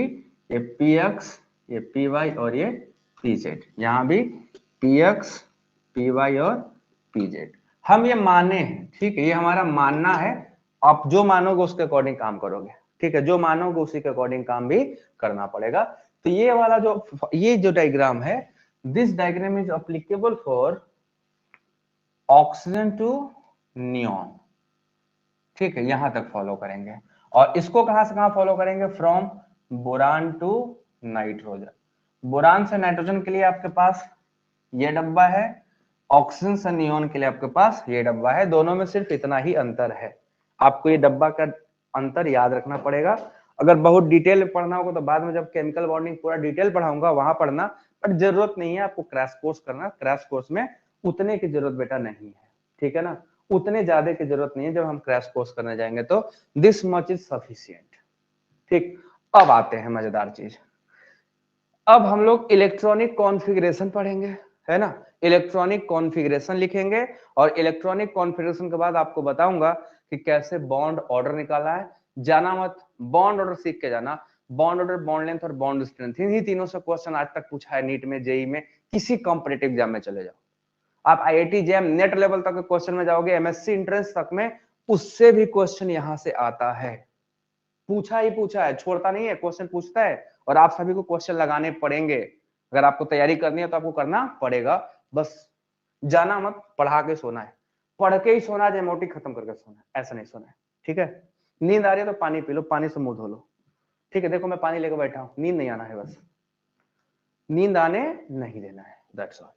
ये px, ये py और ये pz, यहाँ भी px, py और pz। हम ये माने हैं, ठीक है, ये हमारा मानना है, आप जो मानोगे उसके अकॉर्डिंग काम करोगे। ठीक है, जो मानोगे उसी के अकॉर्डिंग काम भी करना पड़ेगा। तो ये वाला जो, ये जो डायग्राम है, this diagram is applicable for oxygen to neon. ठीक है, यहां तक फॉलो करेंगे। और इसको कहां से कहां फॉलो करेंगे? From boron to nitrogen. Boron से नाइट्रोजन के लिए आपके पास ये डब्बा है, ऑक्सीजन से नियॉन के लिए आपके पास ये डब्बा है। दोनों में सिर्फ इतना ही अंतर है। आपको ये डब्बा का अंतर याद रखना पड़ेगा। अगर बहुत डिटेल में पढ़ना होगा तो बाद में जब केमिकल बॉन्डिंग पूरा डिटेल पढ़ाऊंगा वहां पढ़ना, बट जरूरत नहीं है आपको क्रैश कोर्स करना। क्रैश कोर्स में उतने की जरूरत बेटा नहीं है, ठीक है ना, उतने ज्यादा की जरूरत नहीं है। जब हम क्रैश कोर्स करने जाएंगे तो दिस मच इज सफिशिएंट। ठीक, अब आते हैं मजेदार चीज। अब हम लोग इलेक्ट्रॉनिक कॉन्फ़िगरेशन पढ़ेंगे, है ना। इलेक्ट्रॉनिक कॉन्फ़िगरेशन लिखेंगे और इलेक्ट्रॉनिक कॉन्फ़िगरेशन के बाद आपको बताऊंगा कि कैसे बॉन्ड ऑर्डर निकाला है। जाना मत, बॉन्ड ऑर्डर सीख के जाना। बॉन्ड ऑर्डर, बॉन्ड लेंथ और बॉन्ड स्ट्रेंथ, इन्हीं तीनों से क्वेश्चन आज तक पूछा है नीट में, जेई में, किसी कॉम्पिटिटिव एग्जाम में चले जाओ आप। आईआईटी जेएम नेट लेवल तक के क्वेश्चन में जाओगे, एमएससी एंट्रेंस तक में, उससे भी क्वेश्चन यहां से आता है। पूछा ही पूछा है, छोड़ता नहीं है, क्वेश्चन पूछता है। और आप सभी को क्वेश्चन लगाने पड़ेंगे। अगर आपको तैयारी करनी है तो आपको करना पड़ेगा। बस जाना मत, पढ़ा के सोना है। पढ़ के ही सोना है, मोटी खत्म करके सोना है, ऐसा नहीं सोना है, ठीक है। नींद आ रही है तो पानी पी लो, पानी से मुंह धो लो, ठीक है। देखो मैं पानी लेकर बैठा हूं, नींद नहीं आना है, बस नींद आने नहीं देना है, दैट्स ऑल।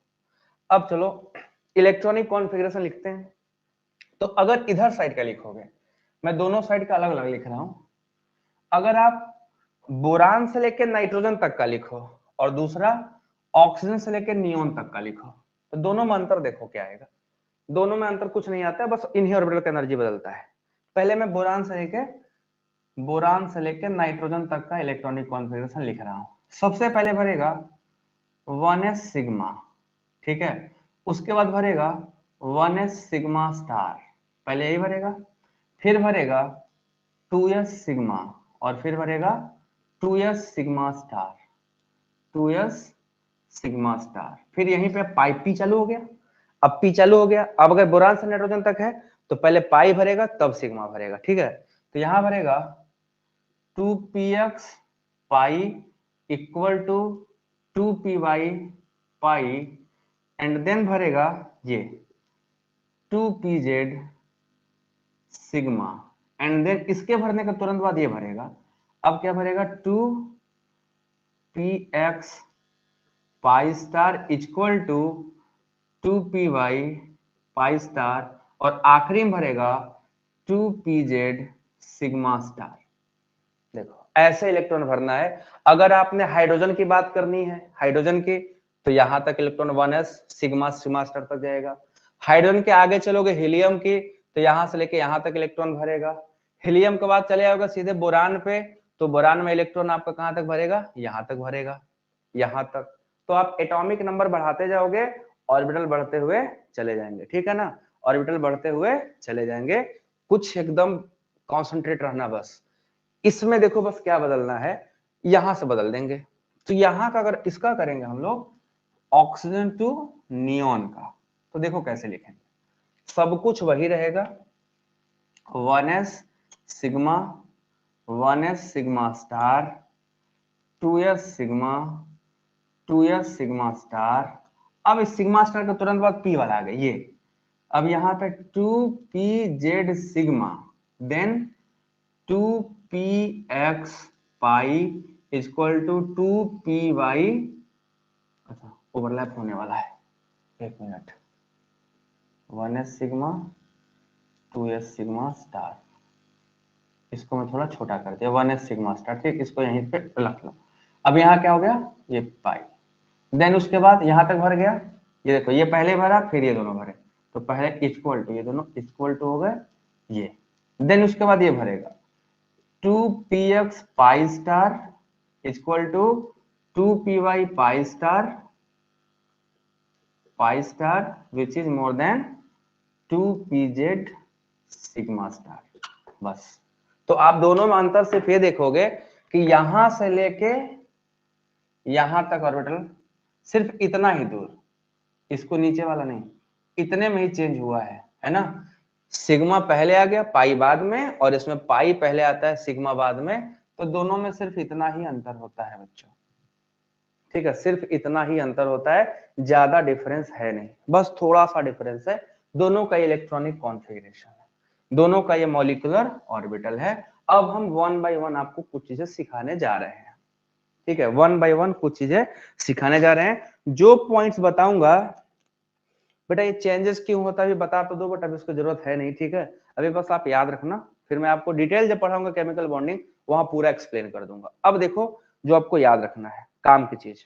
अब चलो इलेक्ट्रॉनिक कॉन्फ़िगरेशन लिखते हैं। तो अगर इधर साइड का लिखोगे, मैं दोनों साइड का अलग अलग लिख रहा हूं। अगर आप बोरान से लेकर नाइट्रोजन तक का लिखो और दूसरा ऑक्सीजन से लेकर नियोन तक का लिखो, तो दोनों में अंतर देखो क्या आएगा। दोनों में अंतर कुछ नहीं आता है, बस इन्हीं ऑर्बिटल का एनर्जी बदलता है। पहले मैं बोरान से लेकर नाइट्रोजन तक का इलेक्ट्रॉनिक कॉन्फ़िगरेशन लिख रहा हूं। सबसे पहले भरेगा 1s सिग्मा, ठीक है। उसके बाद भरेगा 1s सिग्मा स्टार, पहले यही भरेगा। फिर भरेगा 2s सिग्मा और फिर भरेगा 2s sigma star, 2s sigma star. फिर यहीं पे पाई पी चालू हो गया। अब पी चालू हो गया, अब अगर बोरान से नाइट्रोजन तक है तो पहले पाई भरेगा तब सिग्मा भरेगा, ठीक है। तो यहां भरेगा 2px pi equal to 2py pi and then भरेगा ये 2pz सिग्मा एंड देन इसके भरने का तुरंत बाद ये भरेगा। अब क्या भरेगा 2px pi star equal to 2py pi star और आखिरी में भरेगा 2pz सिग्मा स्टार। देखो ऐसे इलेक्ट्रॉन भरना है। अगर आपने हाइड्रोजन की बात करनी है, हाइड्रोजन की, तो यहां तक electron 1s sigma sigma star तक जाएगा। हाइड्रोजन के आगे चलोगे हीलियम की, तो यहां से लेके यहां तक इलेक्ट्रॉन भरेगा। हीलियम के बाद चले जाओगे सीधे बोरान पे, तो बोरान में इलेक्ट्रॉन आपका कहां तक भरेगा? यहां तक भरेगा, यहां तक। तो आप एटॉमिक नंबर बढ़ाते जाओगे, ऑर्बिटल बढ़ते हुए चले जाएंगे, ठीक है ना। ऑर्बिटल बढ़ते हुए चले जाएंगे। कुछ एकदम कॉन्सेंट्रेट रहना बस। इसमें देखो बस क्या बदलना है, यहां से बदल देंगे। तो यहां का अगर इसका करेंगे हम लोग ऑक्सीजन टू नियोन का, तो देखो कैसे लिखेंगे। सब कुछ वही रहेगा, 1s sigma, 1s sigma star, 2s sigma, 2s sigma star. अब इस सिग्मा स्टार के तुरंत बाद पी वाला आ गया ये। अब यहाँ पे 2pz sigma then 2px pi equal to 2py। अच्छा ओवरलैप होने वाला है, एक minute. 1s sigma 2s sigma star, इसको मैं थोड़ा छोटा कर दिया, 1s सिग्मा स्टार, ठीक। इसको यहीं पे रख लो। अब यहाँ क्या हो गया? ये पाई। देन उसके बाद यहां तक भर गया। ये देखो ये पहले भरा फिर ये दोनों भरे, तो पहले इक्वल टू, ये दोनों इक्वल टू हो गए ये। देन उसके बाद ये भरेगा 2px pi star equal to 2py pi star which is more than 2pz sigma star. बस। तो आप दोनों में अंतर सिर्फ ये देखोगे कि यहां से लेके यहां तक ऑर्बिटल सिर्फ इतना ही दूर, इसको नीचे वाला नहीं, इतने में ही चेंज हुआ है ना। सिग्मा पहले आ गया, पाई बाद में, और इसमें पाई पहले आता है, सिग्मा बाद में। तो दोनों में सिर्फ इतना ही अंतर होता है बच्चों, ठीक है, सिर्फ इतना ही अंतर होता है, ज्यादा डिफरेंस है नहीं, बस थोड़ा सा डिफरेंस है। दोनों का इलेक्ट्रॉनिक कॉन्फ़िगरेशन है, दोनों का ये मॉलिक्यूलर ऑर्बिटल है। अब हम वन बाय वन आपको कुछ चीजें सिखाने जा रहे हैं, ठीक है, वन बाय वन कुछ चीजें सिखाने जा रहे हैं। जो पॉइंट्स बताऊंगा बेटा ये चेंजेस क्यों होता है बता तो दो, बट अभी उसकी जरूरत है नहीं, ठीक है, अभी बस आप याद रखना, फिर मैं आपको डिटेल जब पढ़ाऊंगा केमिकल बॉन्डिंग वहां पूरा एक्सप्लेन कर दूंगा। अब देखो जो आपको याद रखना है काम की चीज,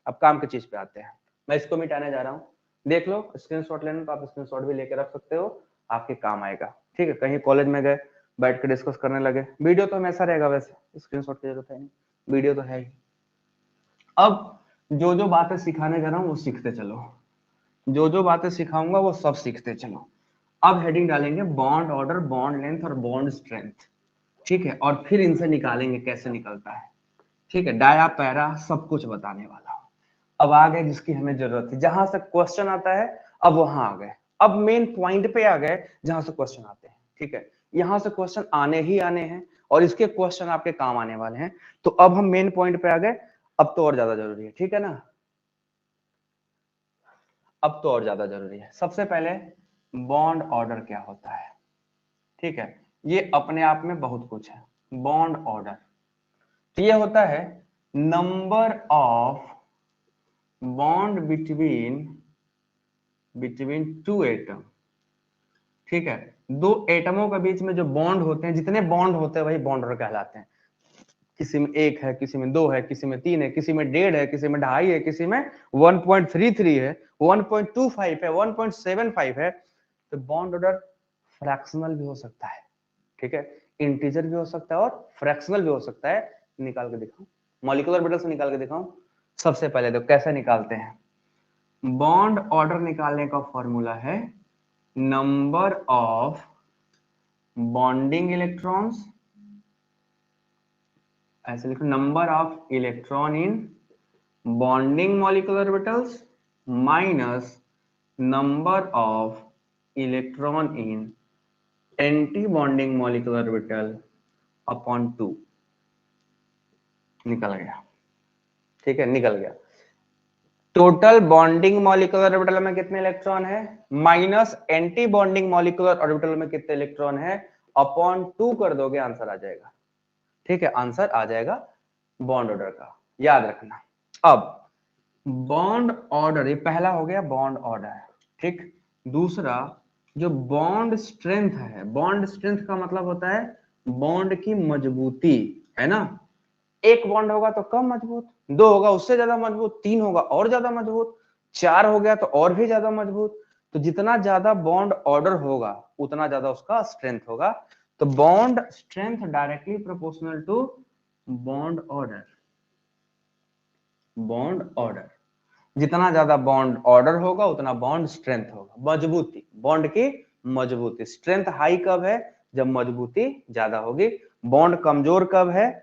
अब काम की चीज पे आते हैं। मैं इसको मिटाने जा रहा हूँ, देख लो, स्क्रीनशॉट लेना तो आप स्क्रीनशॉट भी लेके रख सकते हो, आपके काम आएगा, ठीक है। कहीं कॉलेज में गए बैठ के डिस्कस करने लगे, वीडियो तो हमेशा रहेगा, वैसे स्क्रीनशॉट की जरूरत है नहीं, वीडियो तो है ही। अब जो जो बातें सिखाने जा रहा हूँ वो सीखते चलो, जो जो बातें सिखाऊंगा वो सब सीखते चलो। अब हेडिंग डालेंगे बॉन्ड ऑर्डर, बॉन्ड लेंथ और बॉन्ड स्ट्रेंथ, ठीक है, और फिर इनसे निकालेंगे कैसे निकलता है, ठीक है, डाया पैरा सब कुछ बताने वाला हूं। अब आ गए जिसकी हमें जरूरत थी, जहां से क्वेश्चन आता है, अब वहां आ गए, अब मेन पॉइंट पे आ गए जहां से क्वेश्चन आते हैं, ठीक है, यहां से क्वेश्चन आने ही आने हैं और इसके क्वेश्चन आपके काम आने वाले हैं। तो अब हम मेन पॉइंट पे आ गए, अब तो और ज्यादा जरूरी है, ठीक है ना, अब तो और ज्यादा जरूरी है। सबसे पहले बॉन्ड ऑर्डर क्या होता है, ठीक है, ये अपने आप में बहुत कुछ है। बॉन्ड ऑर्डर तो ये होता है number of bond between two atom, ठीक है, दो एटमों के बीच में जो बॉन्ड होते हैं, जितने बॉन्ड होते हैं वही बॉन्ड ऑर्डर कहलाते हैं। किसी में एक है, किसी में दो है, किसी में तीन है, किसी में 1.5 है, किसी में 2.5 है, किसी में 1.33 है, 1.25 है, 1.75 है। तो बॉन्ड ऑर्डर फ्रैक्शनल भी हो सकता है, ठीक है, इंटीजर भी हो सकता है और फ्रैक्शनल भी हो सकता है। निकाल के दिखाऊं, मॉलिक्यूलर ऑर्बिटल से निकाल के दिखाऊं। सबसे पहले तो कैसे निकालते हैं, बॉन्ड ऑर्डर निकालने का फॉर्मूला है नंबर ऑफ बॉन्डिंग इलेक्ट्रॉन्स, ऐसे लिखो, number of electron in bonding molecular orbitals minus number of electron in anti bonding molecular orbital upon 2। निकल गया, ठीक है, निकल गया। टोटल बॉन्डिंग मॉलिक्यूलर ऑर्बिटल में कितने इलेक्ट्रॉन है minus anti bonding molecular orbital में कितने इलेक्ट्रॉन है अपॉन 2 कर दोगे, आंसर आ जाएगा, ठीक है, आंसर आ जाएगा बॉन्ड ऑर्डर का, याद रखना। अब बॉन्ड ऑर्डर, ये पहला हो गया बॉन्ड ऑर्डर, ठीक। दूसरा जो बॉन्ड स्ट्रेंथ है, बॉन्ड स्ट्रेंथ का मतलब होता है बॉन्ड की मजबूती, है ना, एक बॉन्ड होगा तो कम मजबूत, दो होगा उससे ज्यादा मजबूत, तीन होगा और ज्यादा मजबूत, चार हो गया तो और भी ज्यादा मजबूत। तो जितना ज्यादा बॉन्ड ऑर्डर होगा उतना ज्यादा उसका स्ट्रेंथ होगा। तो bond strength directly proportional to bond order, bond order, जितना ज्यादा बॉन्ड ऑर्डर होगा उतना बॉन्ड स्ट्रेंथ होगा, मजबूती, बॉन्ड की मजबूती। स्ट्रेंथ हाई कब है, जब मजबूती ज्यादा होगी। बॉन्ड कमजोर कब है,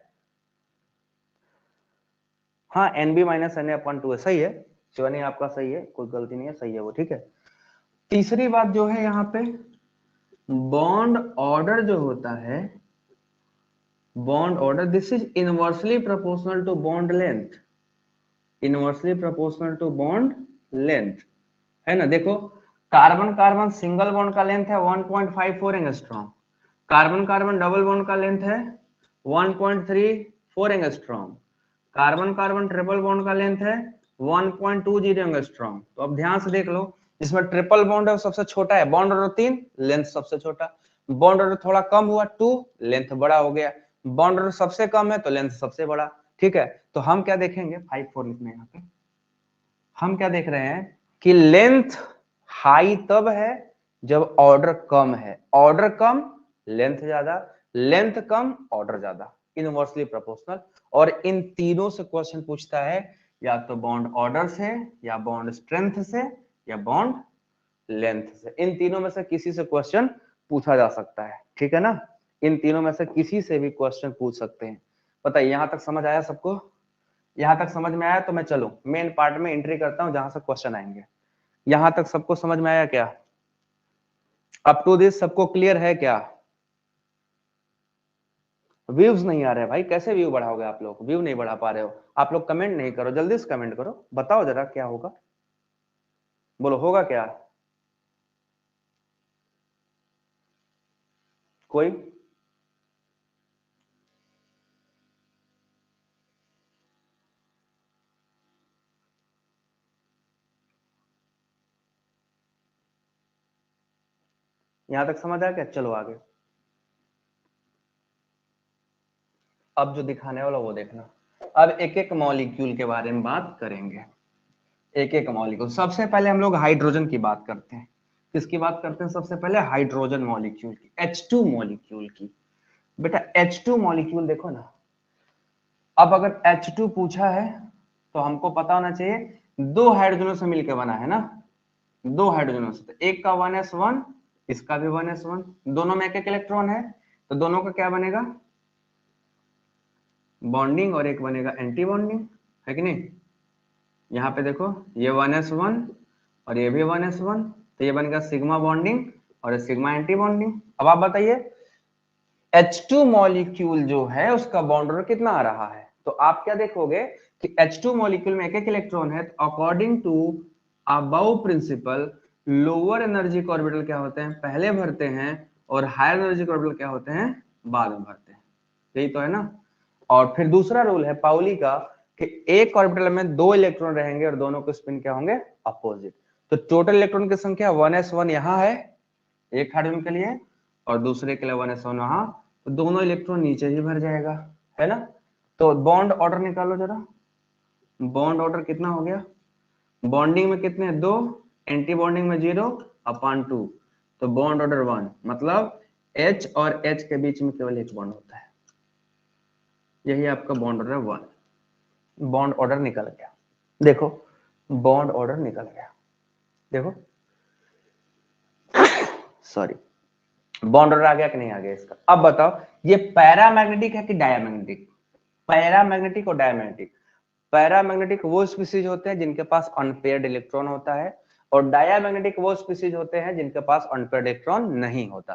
हाँ NB माइनस Na/2 है, सही है, शिवानी आपका सही है, कोई गलती नहीं है, सही है वो, ठीक है। तीसरी बात जो है यहाँ पे बॉन्ड ऑर्डर जो होता है, bond order this is inversely proportional to bond length, inversely proportional to bond length, है ना। देखो कार्बन कार्बन सिंगल बॉन्ड का लेंथ है 1.54 angstrom, carbon carbon double bond का लेंथ है 1.34 angstrom, carbon carbon triple bond का लेंथ है 1.20 angstrom. तो अब ध्यान से देख लो, जिसमें ट्रिपल बॉन्ड है वो सबसे छोटा है, बॉन्ड ऑर्डर 3, लेंथ सबसे छोटा, बॉन्ड ऑर्डर थोड़ा कम हुआ 2, लेंथ बड़ा हो गया, बॉन्ड ऑर्डर सबसे कम है तो लेंथ सबसे बड़ा, ठीक है। तो हम क्या देखेंगे 5-4 लिखना है यहाँ पे, हम क्या देख रहे हैं कि लेंथ हाई तब है जब ऑर्डर कम है, ऑर्डर कम लेंथ ज्यादा, लेंथ कम ऑर्डर ज्यादा, इनवर्सली प्रोपोर्शनल। और इन तीनों से क्वेश्चन पूछता है, या तो बॉन्ड ऑर्डर से, या बॉन्ड स्ट्रेंथ से, या बॉन्ड लेंथ से, इन तीनों में से किसी से क्वेश्चन पूछा जा सकता है, ठीक है ना, इन तीनों में से किसी से भी क्वेश्चन पूछ सकते हैं। बताइए यहां तक समझ आया सबको, यहां तक समझ में आया तो मैं चलो मेन पार्ट में एंट्री करता हूं जहां से क्वेश्चन आएंगे। यहां तक सबको समझ में आया क्या, अप टू दिस सबको क्लियर है क्या, व्यूज नहीं आ रहे भाई, कैसे व्यू बढ़ाओगे आप लोग? व्यू नहीं बढ़ा पा रहे हो आप लोग, कमेंट नहीं करो, जल्दी से कमेंट करो, बताओ जरा क्या होगा, बोलो होगा क्या? कोई यहां तक समझ आ गया? चलो आगे, अब जो दिखाने वाला वो देखना। अब एक एक मॉलिक्यूल के बारे में बात करेंगे, एक एक मॉलिक्यूल। सबसे पहले हम लोग हाइड्रोजन की बात करते हैं। किसकी बात करते हैं? सबसे पहले हाइड्रोजन मॉलिक्यूल की, H2 मॉलिक्यूल की। बेटा H2 मॉलिक्यूल देखो ना, अब अगर H2 पूछा है तो हमको पता होना चाहिए दो हाइड्रोजनों से मिलकर बना है ना, दो हाइड्रोजनों से, तो एक का 1s1, इसका भी 1s1, दोनों में एक एक इलेक्ट्रॉन है, तो दोनों का क्या बनेगा? बॉन्डिंग, और एक बनेगा एंटी बॉन्डिंग, है कि नहीं? यहाँ पे देखो ये 1s1 और ये भी 1s1, तो ये बनेगा सिग्मा बॉन्डिंग और सिग्मा एंटी बॉन्डिंग। अब आप बताइए H2 मॉलिक्यूल जो है उसका बॉन्ड ऑर्डर कितना आ रहा है? तो आप क्या देखोगे कि H2 मॉलिक्यूल में एक एक इलेक्ट्रॉन है, तो according to aufbau principle lower energy के ऑर्बिटल क्या होते हैं? पहले भरते हैं, और हायर एनर्जी के ऑर्बिटल क्या होते हैं? बाद में भरते हैं। यही तो है ना। और फिर दूसरा रूल है पाउली का कि एक ऑर्बिटल में दो इलेक्ट्रॉन रहेंगे और दोनों के स्पिन क्या होंगे? अपोजिट। तो टोटल इलेक्ट्रॉन की संख्या 1s1 यहाँ है एक हाइड्रोजन के लिए, और दूसरे के लिए 1s1 वहां, तो दोनों इलेक्ट्रॉन नीचे ही भर जाएगा, है ना। तो बॉन्ड ऑर्डर निकालो जरा, बॉन्ड ऑर्डर कितना हो गया? बॉन्डिंग में कितने? दो, एंटी बॉन्डिंग में 0/2, तो बॉन्ड ऑर्डर 1, मतलब H और H के बीच में केवल एक बॉन्ड होता है, यही आपका बॉन्ड ऑर्डर 1। बॉन्ड ऑर्डर निकल गया, देखो बॉन्ड ऑर्डर निकल गया, देखो सॉरी, बॉन्ड ऑर्डर आ गया कि नहीं आ गया इसका? अब बताओ ये पैरामैग्नेटिक है कि डायमैग्नेटिक? पैरामैग्नेटिक और डायमैग्नेटिक। पैरामैग्नेटिक वो स्पीसीज होते हैं जिनके पास अनपेयर्ड इलेक्ट्रॉन होता है, और डायमैग्नेटिक वो स्पीसीज होते हैं जिनके पास अनपेयर्ड इलेक्ट्रॉन नहीं होता।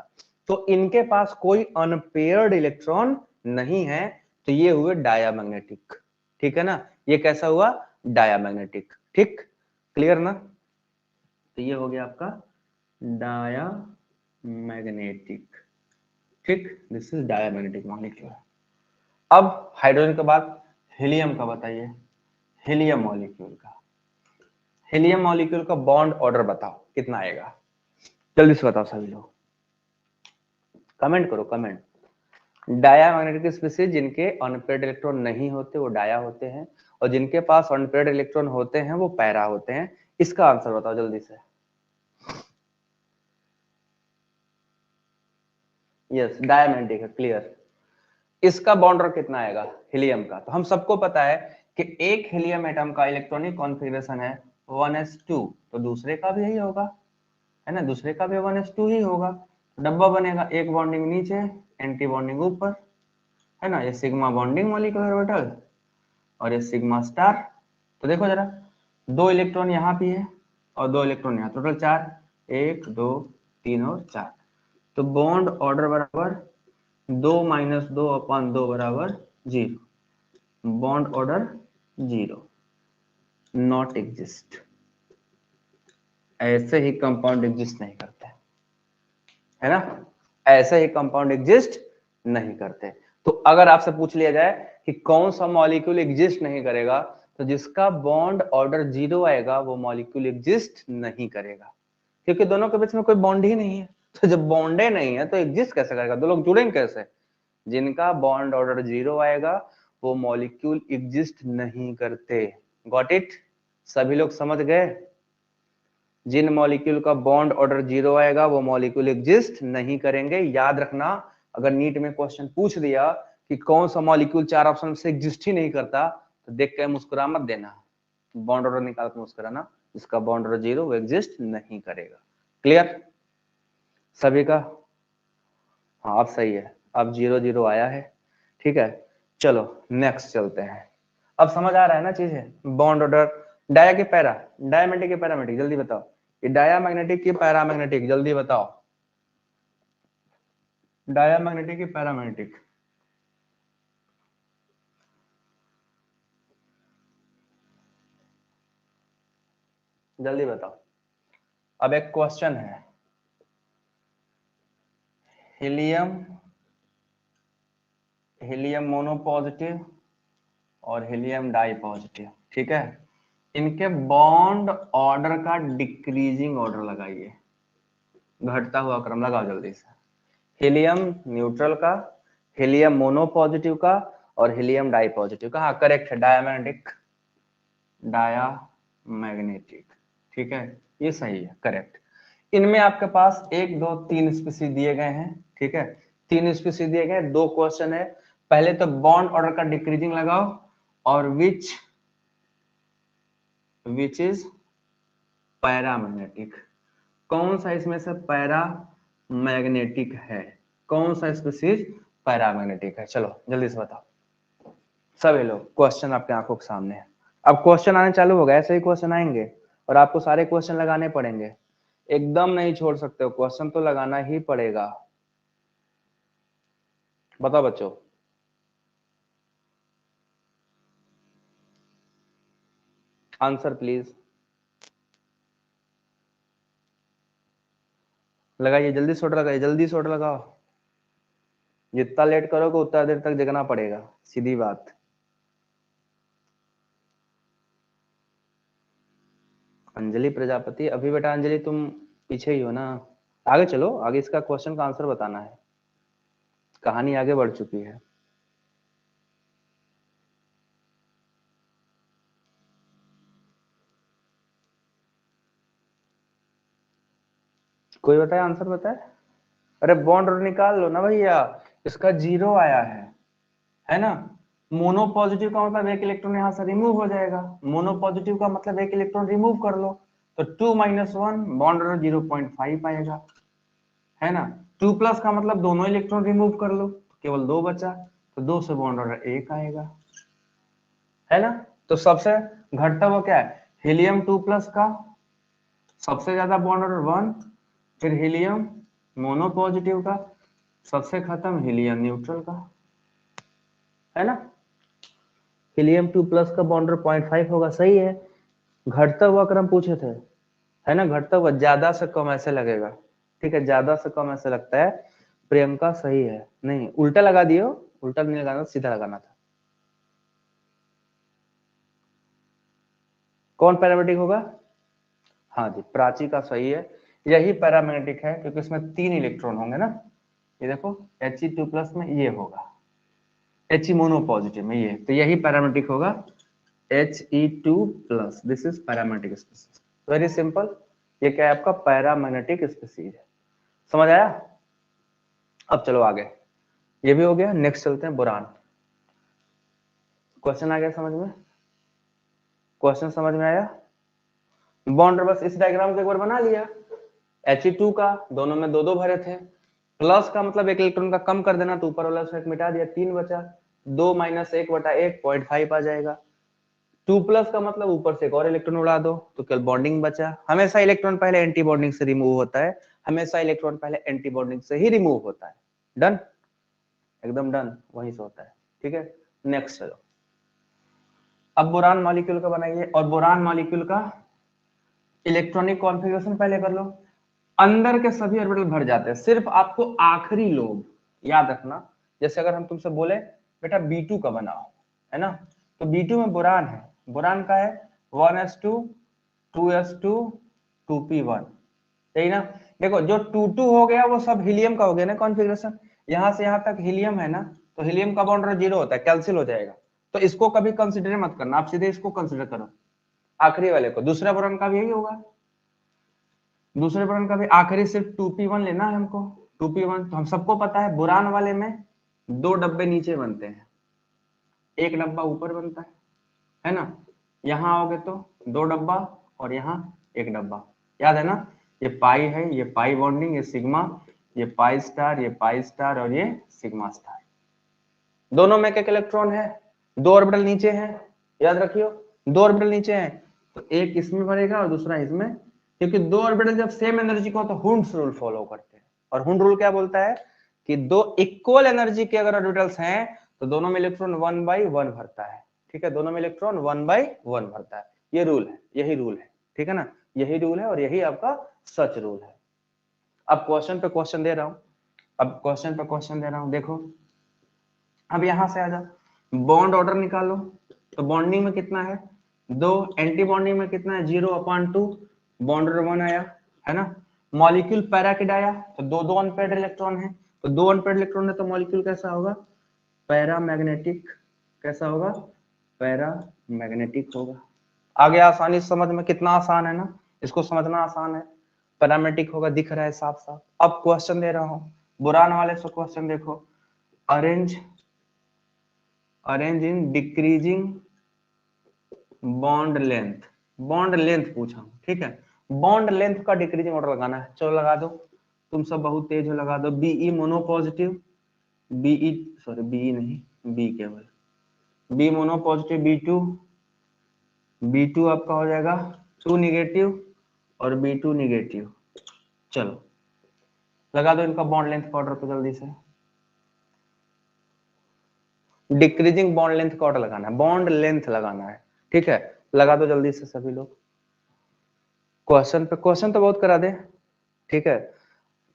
तो इनके पास कोई अनपेयर्ड इलेक्ट्रॉन नहीं है, तो ये हुए डायमैग्नेटिक, ठीक है ना। ये कैसा हुआ? डायमैग्नेटिक, ठीक, क्लियर ना। तो ये हो गया आपका डायमैग्नेटिक, ठीक, दिस इज डायमैग्नेटिक मॉलिक्यूल। अब हाइड्रोजन के बाद हीलियम का बताइए, हीलियम मॉलिक्यूल का, हीलियम मॉलिक्यूल का बॉन्ड ऑर्डर बताओ कितना आएगा? जल्दी से बताओ सभी लोग, कमेंट करो कमेंट। डायमैग्नेटिक स्पीसीज जिनके अनपेयर्ड इलेक्ट्रॉन नहीं होते वो डाया होते हैं, और जिनके पास अनपेयर्ड इलेक्ट्रॉन होते हैं वो पैरा होते हैं। इसका आंसर बताओ जल्दी से। यस डायमैग्नेटिक है, क्लियर। इसका बॉन्ड ऑर्डर कितना आएगा हीलियम का? तो हम सबको पता है कि एक हीलियम एटम का इलेक्ट्रॉनिक कॉन्फ़िगरेशन है 1s2, तो दूसरे का भी यही होगा, है ना, दूसरे का भी 1s2 ही होगा। डब्बा बनेगा, एक बॉन्डिंग नीचे, एंटी बॉन्डिंग ऊपर, है ना, ये सिग्मा बॉन्डिंग मॉलिक्यूलर ऑर्बिटल और ये सिग्मा स्टार। तो देखो जरा, दो इलेक्ट्रॉन यहाँ भी है और दो इलेक्ट्रॉन यहाँ, टोटल 4, 1 2 3 और 4। तो बॉन्ड ऑर्डर बराबर 2 - 2/2 बराबर 0, बॉन्ड ऑर्डर 0, नॉट एग्जिस्ट। ऐसे ही कंपाउंड एग्जिस्ट नहीं करते, है ना, ऐसे ही कंपाउंड एग्जिस्ट नहीं करते। तो अगर आपसे पूछ लिया जाए कि कौन सा मॉलिक्यूल एग्जिस्ट नहीं करेगा, तो जिसका बॉन्ड ऑर्डर 0 आएगा वो मॉलिक्यूल एग्जिस्ट नहीं करेगा, क्योंकि दोनों के बीच में कोई बॉन्ड ही नहीं है। तो जब बॉन्डे नहीं है तो एग्जिस्ट कैसे करेगा? दो लोग जुड़ेंगे कैसे? जिनका बॉन्ड ऑर्डर 0 आएगा वो मॉलिक्यूल एग्जिस्ट नहीं करते। Got it? सभी लोग समझ गए? जिन मॉलिक्यूल का बॉन्ड ऑर्डर 0 आएगा वो मॉलिक्यूल एग्जिस्ट नहीं करेंगे। याद रखना, अगर नीट में क्वेश्चन पूछ दिया कि कौन सा मॉलिक्यूल 4 ऑप्शन से एग्जिस्ट ही नहीं करता, तो देख के मुस्कुरा मत देना, बॉन्ड ऑर्डर निकाल के मुस्कुराना। जिसका बॉन्ड ऑर्डर 0 वो एग्जिस्ट नहीं करेगा। क्लियर सभी का? हाँ अब सही है, अब 0 0 आया है, ठीक है। चलो नेक्स्ट चलते हैं। अब समझ आ रहा है ना चीजें? बॉन्ड ऑर्डर, डाया की पैरा, डायमैग्नेटिक की पैरामैग्नेटिक, जल्दी बताओ। ये डायमैग्नेटिक की पैरामैग्नेटिक, जल्दी बताओ। डायमैग्नेटिक की पैरामैग्नेटिक, जल्दी बताओ। अब एक क्वेश्चन है, हीलियम मोनो पॉजिटिव और हीलियम डाई पॉजिटिव, ठीक है, इनके बॉन्ड ऑर्डर का डिक्रीजिंग ऑर्डर लगाइए, घटता हुआ क्रम लगाओ जल्दी से। हीलियम न्यूट्रल का, हीलियम मोनो पॉजिटिव का और हीलियम डाई पॉजिटिव का। हाँ करेक्ट है, डायामैग्नेटिक, ठीक है, ये सही है, करेक्ट। इनमें आपके पास 1 2 3 स्पीसीज दिए गए हैं, ठीक है, 3 स्पीसीज दिए गए, 2 क्वेश्चन है। पहले तो बॉन्ड ऑर्डर का डिक्रीजिंग लगाओ और विच इज पैरामैग्नेटिक, कौन सा इसमें से पैरामैग्नेटिक है, कौन सा स्पीसीज पैरामैग्नेटिक है, चलो जल्दी से बताओ सभी लोग। क्वेश्चन आपके आंखों के सामने है, अब क्वेश्चन आने चालू हो गए, ऐसे ही क्वेश्चन आएंगे और आपको सारे क्वेश्चन लगाने पड़ेंगे, एकदम नहीं छोड़ सकते हो, क्वेश्चन तो लगाना ही पड़ेगा। बताओ बच्चों, आंसर प्लीज लगाइए, जल्दी शॉट लगाइए, जल्दी शॉट लगाओ, जितना लेट करोगे उतना देर तक जगना पड़ेगा, सीधी बात। अंजलि प्रजापति, अभी बेटा अंजलि तुम पीछे ही हो ना, आगे चलो, आगे इसका क्वेश्चन का आंसर बताना है, कहानी आगे बढ़ चुकी है। कोई बताए, आंसर बताए। अरे बॉन्ड निकाल लो ना भैया, इसका 0 आया है ना। मोनो पॉजिटिव का मतलब एक इलेक्ट्रॉन यहां से रिमूव हो जाएगा, मोनो पॉजिटिव का मतलब एक इलेक्ट्रॉन रिमूव कर लो, तो 2 - 1 बॉन्ड ऑर्डर 0.5 आएगा, है ना। 2 प्लस का मतलब दोनों इलेक्ट्रॉन रिमूव कर लो, तो केवल 2 बचा, तो 2 से बॉन्ड ऑर्डर 1 आएगा, है ना। तो सबसे घटता हुआ क्या है, हीलियम 2 प्लस का सबसे ज्यादा बॉन्ड ऑर्डर 1, फिर हीलियम मोनो पॉजिटिव का सबसे खत्म हीलियम न्यूट्रल का, है ना। हीलियम 2 प्लस का बॉन्ड ऑर्डर 0.5 होगा, सही है। घटता हुआ क्रम पूछे थे, है ना, घटता हुआ ज्यादा से कम ऐसे लगेगा, ठीक है, ज्यादा से कम ऐसे लगता है। प्रियंका सही है, नहीं उल्टा लगा दियो, उल्टा नहीं लगाना, सीधा लगाना था। कौन पैरामेग्नेटिक होगा, हाँ जी प्राची का सही है, यही पैरामेग्नेटिक है, क्योंकि इसमें 3 इलेक्ट्रॉन होंगे ना, ये देखो He2 प्लस में ये होगा, He मोनो पॉजिटिव में ये, तो यही पैरामेग्नेटिक होगा, He2 plus, this is paramagnetic species, very simple, ये क्या है आपका पैरामैग्नेटिक स्पीसीज है, समझ आया। अब चलो आगे, ये भी हो गया, नेक्स्ट चलते हैं बोरान। क्वेश्चन आ गया समझ में, क्वेश्चन समझ में आया। बॉन्ड बस इस डायग्राम को एक बार बना लिया, He2 का दोनों में 2 भरे थे, प्लस का मतलब एक इलेक्ट्रॉन का कम कर देना, तो ऊपर वाला से मिटा दिया, 3 बचा, 2 - 1/1 0.5 आ जाएगा। 2 प्लस का मतलब ऊपर से एक और इलेक्ट्रॉन उड़ा दो, तो केवल बॉन्डिंग बचा। हमेशा इलेक्ट्रॉन पहले एंटी बॉन्डिंग से रिमूव होता है, हमेशा इलेक्ट्रॉन पहले एंटी बॉन्डिंग से ही रिमूव होता है, डन, एकदम डन, वहीं से होता है, ठीक है। नेक्स्ट चलो, अब बोरान मॉलिक्यूल का बनाइए, और बोरान मॉलिक्यूल का इलेक्ट्रॉनिक कॉन्फ़िगरेशन पहले कर लो। अंदर के सभी ऑर्बिटल भर जाते हैं, सिर्फ आपको आखिरी लोब याद रखना, जैसे अगर हम तुमसे बोले बेटा B2 का बनाओ, है ना, तो B2 में बोरान है, बोरान का है 1s2 2s2 2p1, सही ना। देखो जो 2 हो गया वो सब हीलियम का हो गया ना कॉन्फ़िगरेशन, यहां से यहां तक हीलियम है ना, तो हीलियम का बॉन्ड 0 होता है, कैंसिल हो जाएगा, तो इसको कभी कंसिडर मत करना, आप सीधे इसको कंसिडर करो, आखिरी वाले को। दूसरा बोरान का भी यही होगा, दूसरे बोरान का भी आखिरी सिर्फ 2p1 लेना है हमको, 2p1, तो हम सबको पता है बोरान वाले में 2 डब्बे नीचे बनते हैं, एक डब्बा ऊपर बनता है ना, यहाँ आओगे तो 2 डब्बा और यहाँ 1 डब्बा, याद है ना, ये पाई है, ये पाई बॉन्डिंग, ये सिग्मा, ये पाई स्टार, ये पाई स्टार और ये सिग्मा स्टार, दोनों में एक इलेक्ट्रॉन है, 2 ऑर्बिटल नीचे हैं, याद रखियो 2 ऑर्बिटल नीचे हैं, तो एक इसमें भरेगा और दूसरा इसमें, क्योंकि 2 ऑर्बिटल जब सेम एनर्जी को तो हुंड्स रूल फॉलो करते हैं, और हुंड रूल क्या बोलता है कि 2 इक्वल एनर्जी के अगर ऑर्बिटल्स हैं तो दोनों में इलेक्ट्रॉन 1/1 भरता है, ठीक है, दोनों में इलेक्ट्रॉन 1/1 भरता है, ये रूल है, यही रूल है, ठीक है ना, यही रूल है और यही आपका सच रूल है। अब क्वेश्चन पे क्वेश्चन दे रहा हूं, देखो अब यहां से आ जाओ, बॉन्ड ऑर्डर निकालो। तो बॉन्डिंग में कितना है 2, एंटी बॉन्डिंग में कितना है 0/2, बॉन्ड ऑर्डर 1 आया, है ना। मॉलिक्यूल पैराकिड आया तो दो अनपेयर्ड इलेक्ट्रॉन है, तो 2 अनपेयर्ड इलेक्ट्रॉन है तो मॉलिक्यूल कैसा होगा, पैरामैग्नेटिक। कैसा होगा, पैरामैग्नेटिक होगा। आगे आसानी समझ में, कितना आसान है ना, इसको समझना आसान है। पैरामैग्नेटिक होगा, दिख रहा है साफ साफ। अब क्वेश्चन दे रहा हूं, बुरान वाले से क्वेश्चन देखो, arrange in decreasing bond length पूछा हूं, ठीक है। बॉन्ड लेंथ का डिक्रीजिंग ऑर्डर लगाना है, चलो लगा दो, तुम सब बहुत तेज हो, लगा दो। बीई मोनो पॉजिटिव, बीई नहीं, बी केवल, बी मोनो पॉजिटिव, B2 आपका हो जाएगा 2 निगेटिव और B2 निगेटिव। चलो लगा दो इनका बॉन्ड लेंथ का ऑर्डर पे जल्दी से। डिक्रीजिंग बॉन्ड लेंथ का ऑर्डर लगाना है, बॉन्ड लेंथ लगाना है, ठीक है। लगा दो जल्दी से सभी लोग। क्वेश्चन तो बहुत करा दे, ठीक है।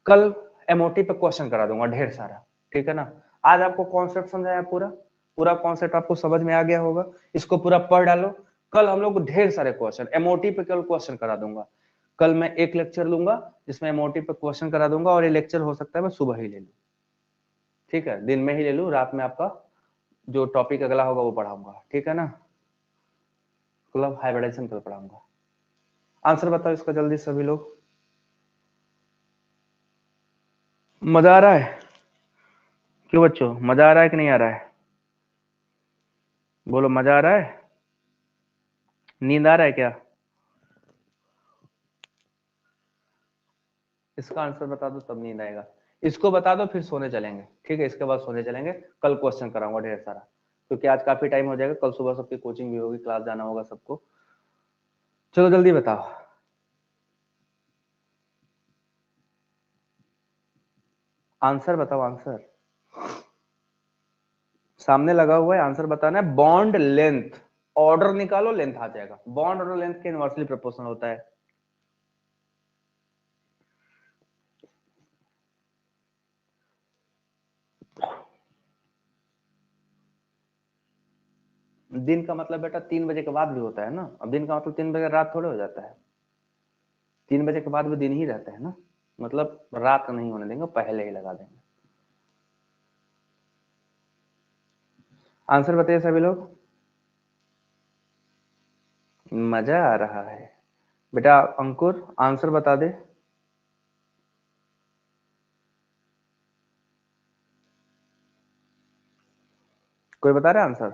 कल एमओटी पे क्वेश्चन करा दूंगा ढेर सारा, ठीक है ना। आज आपको कॉन्सेप्ट समझाया, पूरा कॉन्सेप्ट आपको समझ में आ गया होगा, इसको पूरा पढ़ डालो। कल हम लोग ढेर सारे क्वेश्चन एमओटी पे कल क्वेश्चन करा दूंगा। कल मैं एक लेक्चर लूंगा जिसमें एमओटी पे क्वेश्चन करा दूंगा, और ये लेक्चर हो सकता है मैं सुबह ही ले लूं, ठीक है, दिन में ही ले लूं, रात में आपका जो टॉपिक अगला होगा वो पढ़ाऊंगा, ठीक है ना। क्लब हाइब्रिडाइजेशन कल पढ़ाऊंगा। आंसर बताओ इसका जल्दी सभी लोग। मजा आ रहा है क्यों बच्चों, मजा आ रहा है कि नहीं आ रहा है, बोलो मजा आ रहा है, नींद आ रहा है क्या। इसका आंसर बता दो तब नींद आएगा, इसको बता दो फिर सोने चलेंगे, ठीक है। इसके बाद सोने चलेंगे, कल क्वेश्चन कराऊंगा ढेर सारा, क्योंकि आज काफी टाइम हो जाएगा, कल सुबह सबकी कोचिंग भी होगी, क्लास जाना होगा सबको। चलो जल्दी बताओ, आंसर बताओ, आंसर सामने लगा हुआ है, आंसर बताना है। बॉन्ड लेंथ ऑर्डर निकालो, लेंथ आ जाएगा। बॉन्ड ऑर्डर लेंथ के इनवर्सली प्रोपोर्शनल होता है। दिन का मतलब बेटा 3 बजे के बाद भी होता है ना, अब दिन का मतलब 3 बजे रात थोड़े हो जाता है, 3 बजे के बाद भी दिन ही रहता है ना, मतलब रात नहीं होने देंगे, पहले ही लगा देंगे। आंसर बताइए सभी लोग, मजा आ रहा है बेटा। अंकुर आंसर बता दे, कोई बता रहा है आंसर।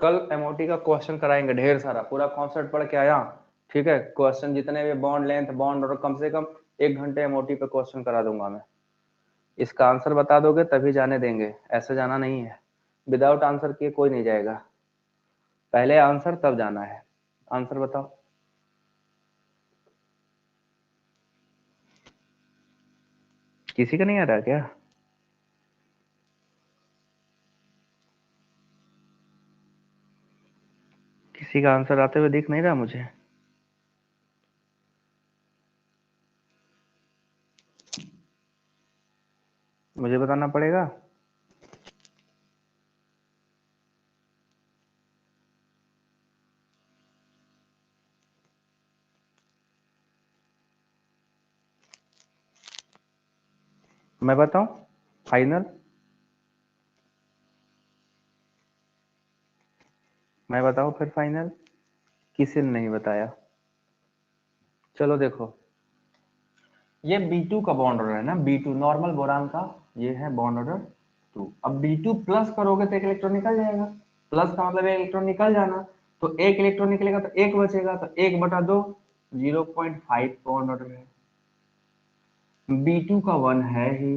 कल एमओटी का क्वेश्चन कराएंगे ढेर सारा, पूरा कॉन्सेप्ट पढ़ के आया, ठीक है। क्वेश्चन जितने भी बॉन्ड लेंथ, बॉन्ड और कम से कम 1 घंटे एमओटी पे क्वेश्चन करा दूंगा मैं। इसका आंसर बता दोगे तभी जाने देंगे, ऐसे जाना नहीं है, विदाउट आंसर किए कोई नहीं जाएगा, पहले आंसर तब जाना है। आंसर बताओ, किसी का नहीं आ रहा क्या, किसी का आंसर आते हुए दिख नहीं रहा मुझे। मुझे बताना पड़ेगा। मैं बताऊं फाइनल, मैं बताऊं फिर फाइनल, किसी ने नहीं बताया। चलो देखो, ये B2 का बॉन्ड ऑर्डर है ना, B2 नॉर्मल बोरान का, ये है बॉन्ड ऑर्डर 2। अब B2 प्लस करोगे तो एक इलेक्ट्रॉन निकल जाएगा, प्लस का मतलब एक इलेक्ट्रॉन निकल जाना, तो एक इलेक्ट्रॉन निकलेगा तो एक बचेगा, तो 1/2 0.5 बॉन्ड ऑर्डर है। B2 का 1 है ही,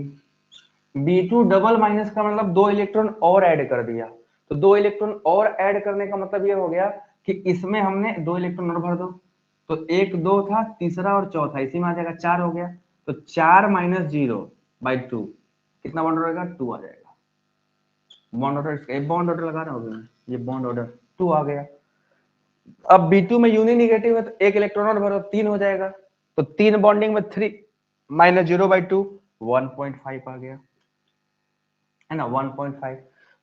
B2 डबल माइनस का मतलब 2 इलेक्ट्रॉन और ऐड कर दिया, तो 2 इलेक्ट्रॉन और ऐड करने का मतलब ये हो गया कि इसमें हमने 2 इलेक्ट्रॉन और भर दो, तो 1 2 था, तीसरा और चौथा इसी में आ जाएगा, 4 हो गया, तो 4 - 0/2 कितना बॉन्ड रहेगा, 2 आ जाएगा। बॉन्ड ऑर्डर, एक बॉन्ड ऑर्डर लगा रहा हूँ मैं, ये बॉन्ड ऑर्डर 2 आ गया। अब B2 में यूनि निगेटिव है तो एक इलेक्ट्रॉन और भरो 3 हो जाएगा, तो 3 बॉन्डिंग में 3 माइनस 0/2 1.5 आ गया, है ना 1.5।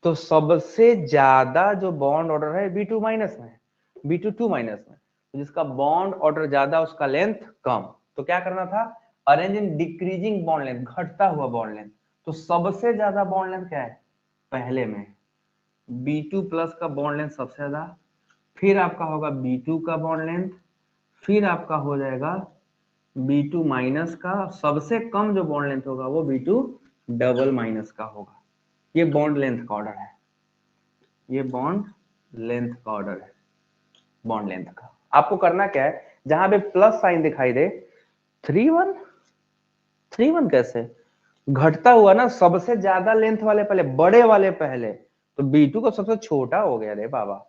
तो सबसे ज्यादा जो बॉन्ड ऑर्डर है B2 माइनस में, B2 2 माइनस में, तो जिसका बॉन्ड ऑर्डर ज्यादा उसका लेंथ कम। तो क्या करना था, arrange in decreasing bond length, घटता हुआ बॉन्ड लेंथ। तो सबसे ज्यादा बॉन्ड लेंथ क्या है, पहले में B2 प्लस का बॉन्ड लेंथ सबसे ज्यादा, फिर आपका होगा B2 का बॉन्ड लेंथ, फिर आपका हो जाएगा B2 माइनस का, सबसे कम जो बॉन्ड लेंथ होगा वो B2 डबल माइनस का होगा। ये बॉन्ड लेंथ का ऑर्डर है, ये बॉन्ड लेंथ का ऑर्डर है, बॉन्ड लेंथ का। आपको करना क्या है, जहां पे प्लस साइन दिखाई दे 3 1 कैसे घटता हुआ ना, सबसे ज्यादा लेंथ वाले पहले, बड़े वाले पहले, तो B2 का सबसे छोटा हो गया रे बाबा।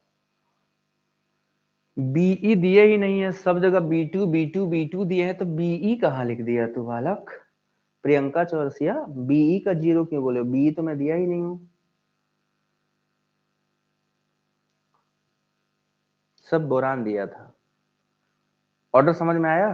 बीई दिए ही नहीं है, सब जगह B2 B2 B2 दिए हैं, तो बीई कहां लिख दिया तू बालक प्रियंका चौरसिया, बीई का 0 क्यों बोले, बीई तो मैं दिया ही नहीं हूं, सब बोरान दिया था। ऑर्डर समझ में आया,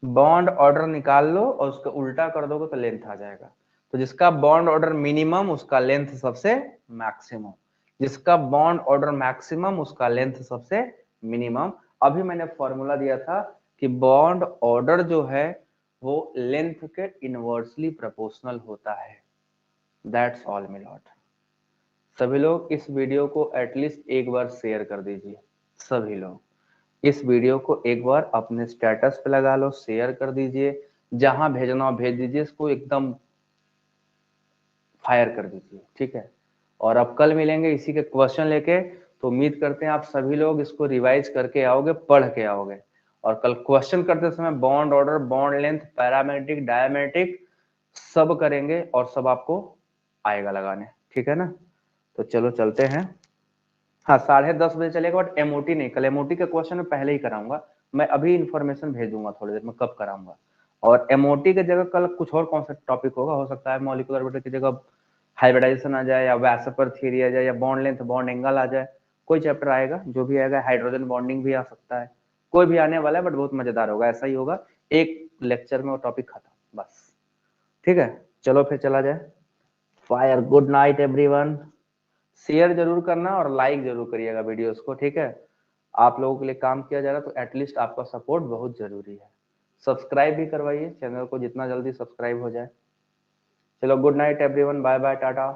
बॉन्ड ऑर्डर निकाल लो और उसका उल्टा कर दोगे तो लेंथ आ जाएगा। तो जिसका बॉन्ड ऑर्डर मिनिमम उसका लेंथ सबसे मैक्सिमम, जिसका बॉन्ड ऑर्डर मैक्सिमम उसका लेंथ सबसे मिनिमम। अभी मैंने फॉर्मूला दिया था कि बॉन्ड ऑर्डर जो है वो लेंथ के इनवर्सली प्रोपोर्शनल होता है। That's all my Lord. सभी लोग इस वीडियो को एटलीस्ट एक बार शेयर कर दीजिए, सभी लोग इस वीडियो को एक बार अपने स्टेटस पे लगा लो, शेयर कर दीजिए, जहां भेजना हो भेज दीजिए, इसको एकदम फायर कर दीजिए, ठीक है। और अब कल मिलेंगे इसी के क्वेश्चन लेके, तो उम्मीद करते हैं आप सभी लोग इसको रिवाइज करके आओगे, पढ़ के आओगे, और कल क्वेश्चन करते समय bond order, bond length, paramagnetic, diamagnetic सब करेंगे और सब आपको आएगा लगाने, ठीक है ना। तो चलो चलते हैं। हाँ 10:30 बजे चलेगा, बट एमओटी नहीं, कल एमओटी का क्वेश्चन मैं पहले ही कराऊंगा, मैं अभी इन्फॉर्मेशन भेज दूंगा थोड़ी देर में कब कराऊंगा। और एमओटी की जगह कल कुछ और कौन सा टॉपिक होगा, हो सकता है मॉलिक्यूलर ऑर्बिटल की जगह हाइब्रिडाइजेशन आ जाए, या वैसपर थ्योरी आ जाए, या बॉन्ड लेंथ बॉन्ड एंगल आ जाए, कोई चैप्टर आएगा, जो भी आएगा, हाइड्रोजन बॉन्डिंग भी आ सकता है, कोई भी आने वाला है, बट बहुत मजेदार होगा, ऐसा ही होगा, एक लेक्चर में वो टॉपिक खत्म बस, ठीक है। चलो फिर चला जाए, fire, good night everyone. Share जरूर करना और लाइक जरूर करिएगा वीडियोस को, ठीक है। आप लोगों के लिए काम किया जा रहा है, तो एटलीस्ट आपका सपोर्ट बहुत जरूरी है। सब्सक्राइब भी करवाइए चैनल को, जितना जल्दी सब्सक्राइब हो जाए। चलो good night everyone, bye bye, Tata.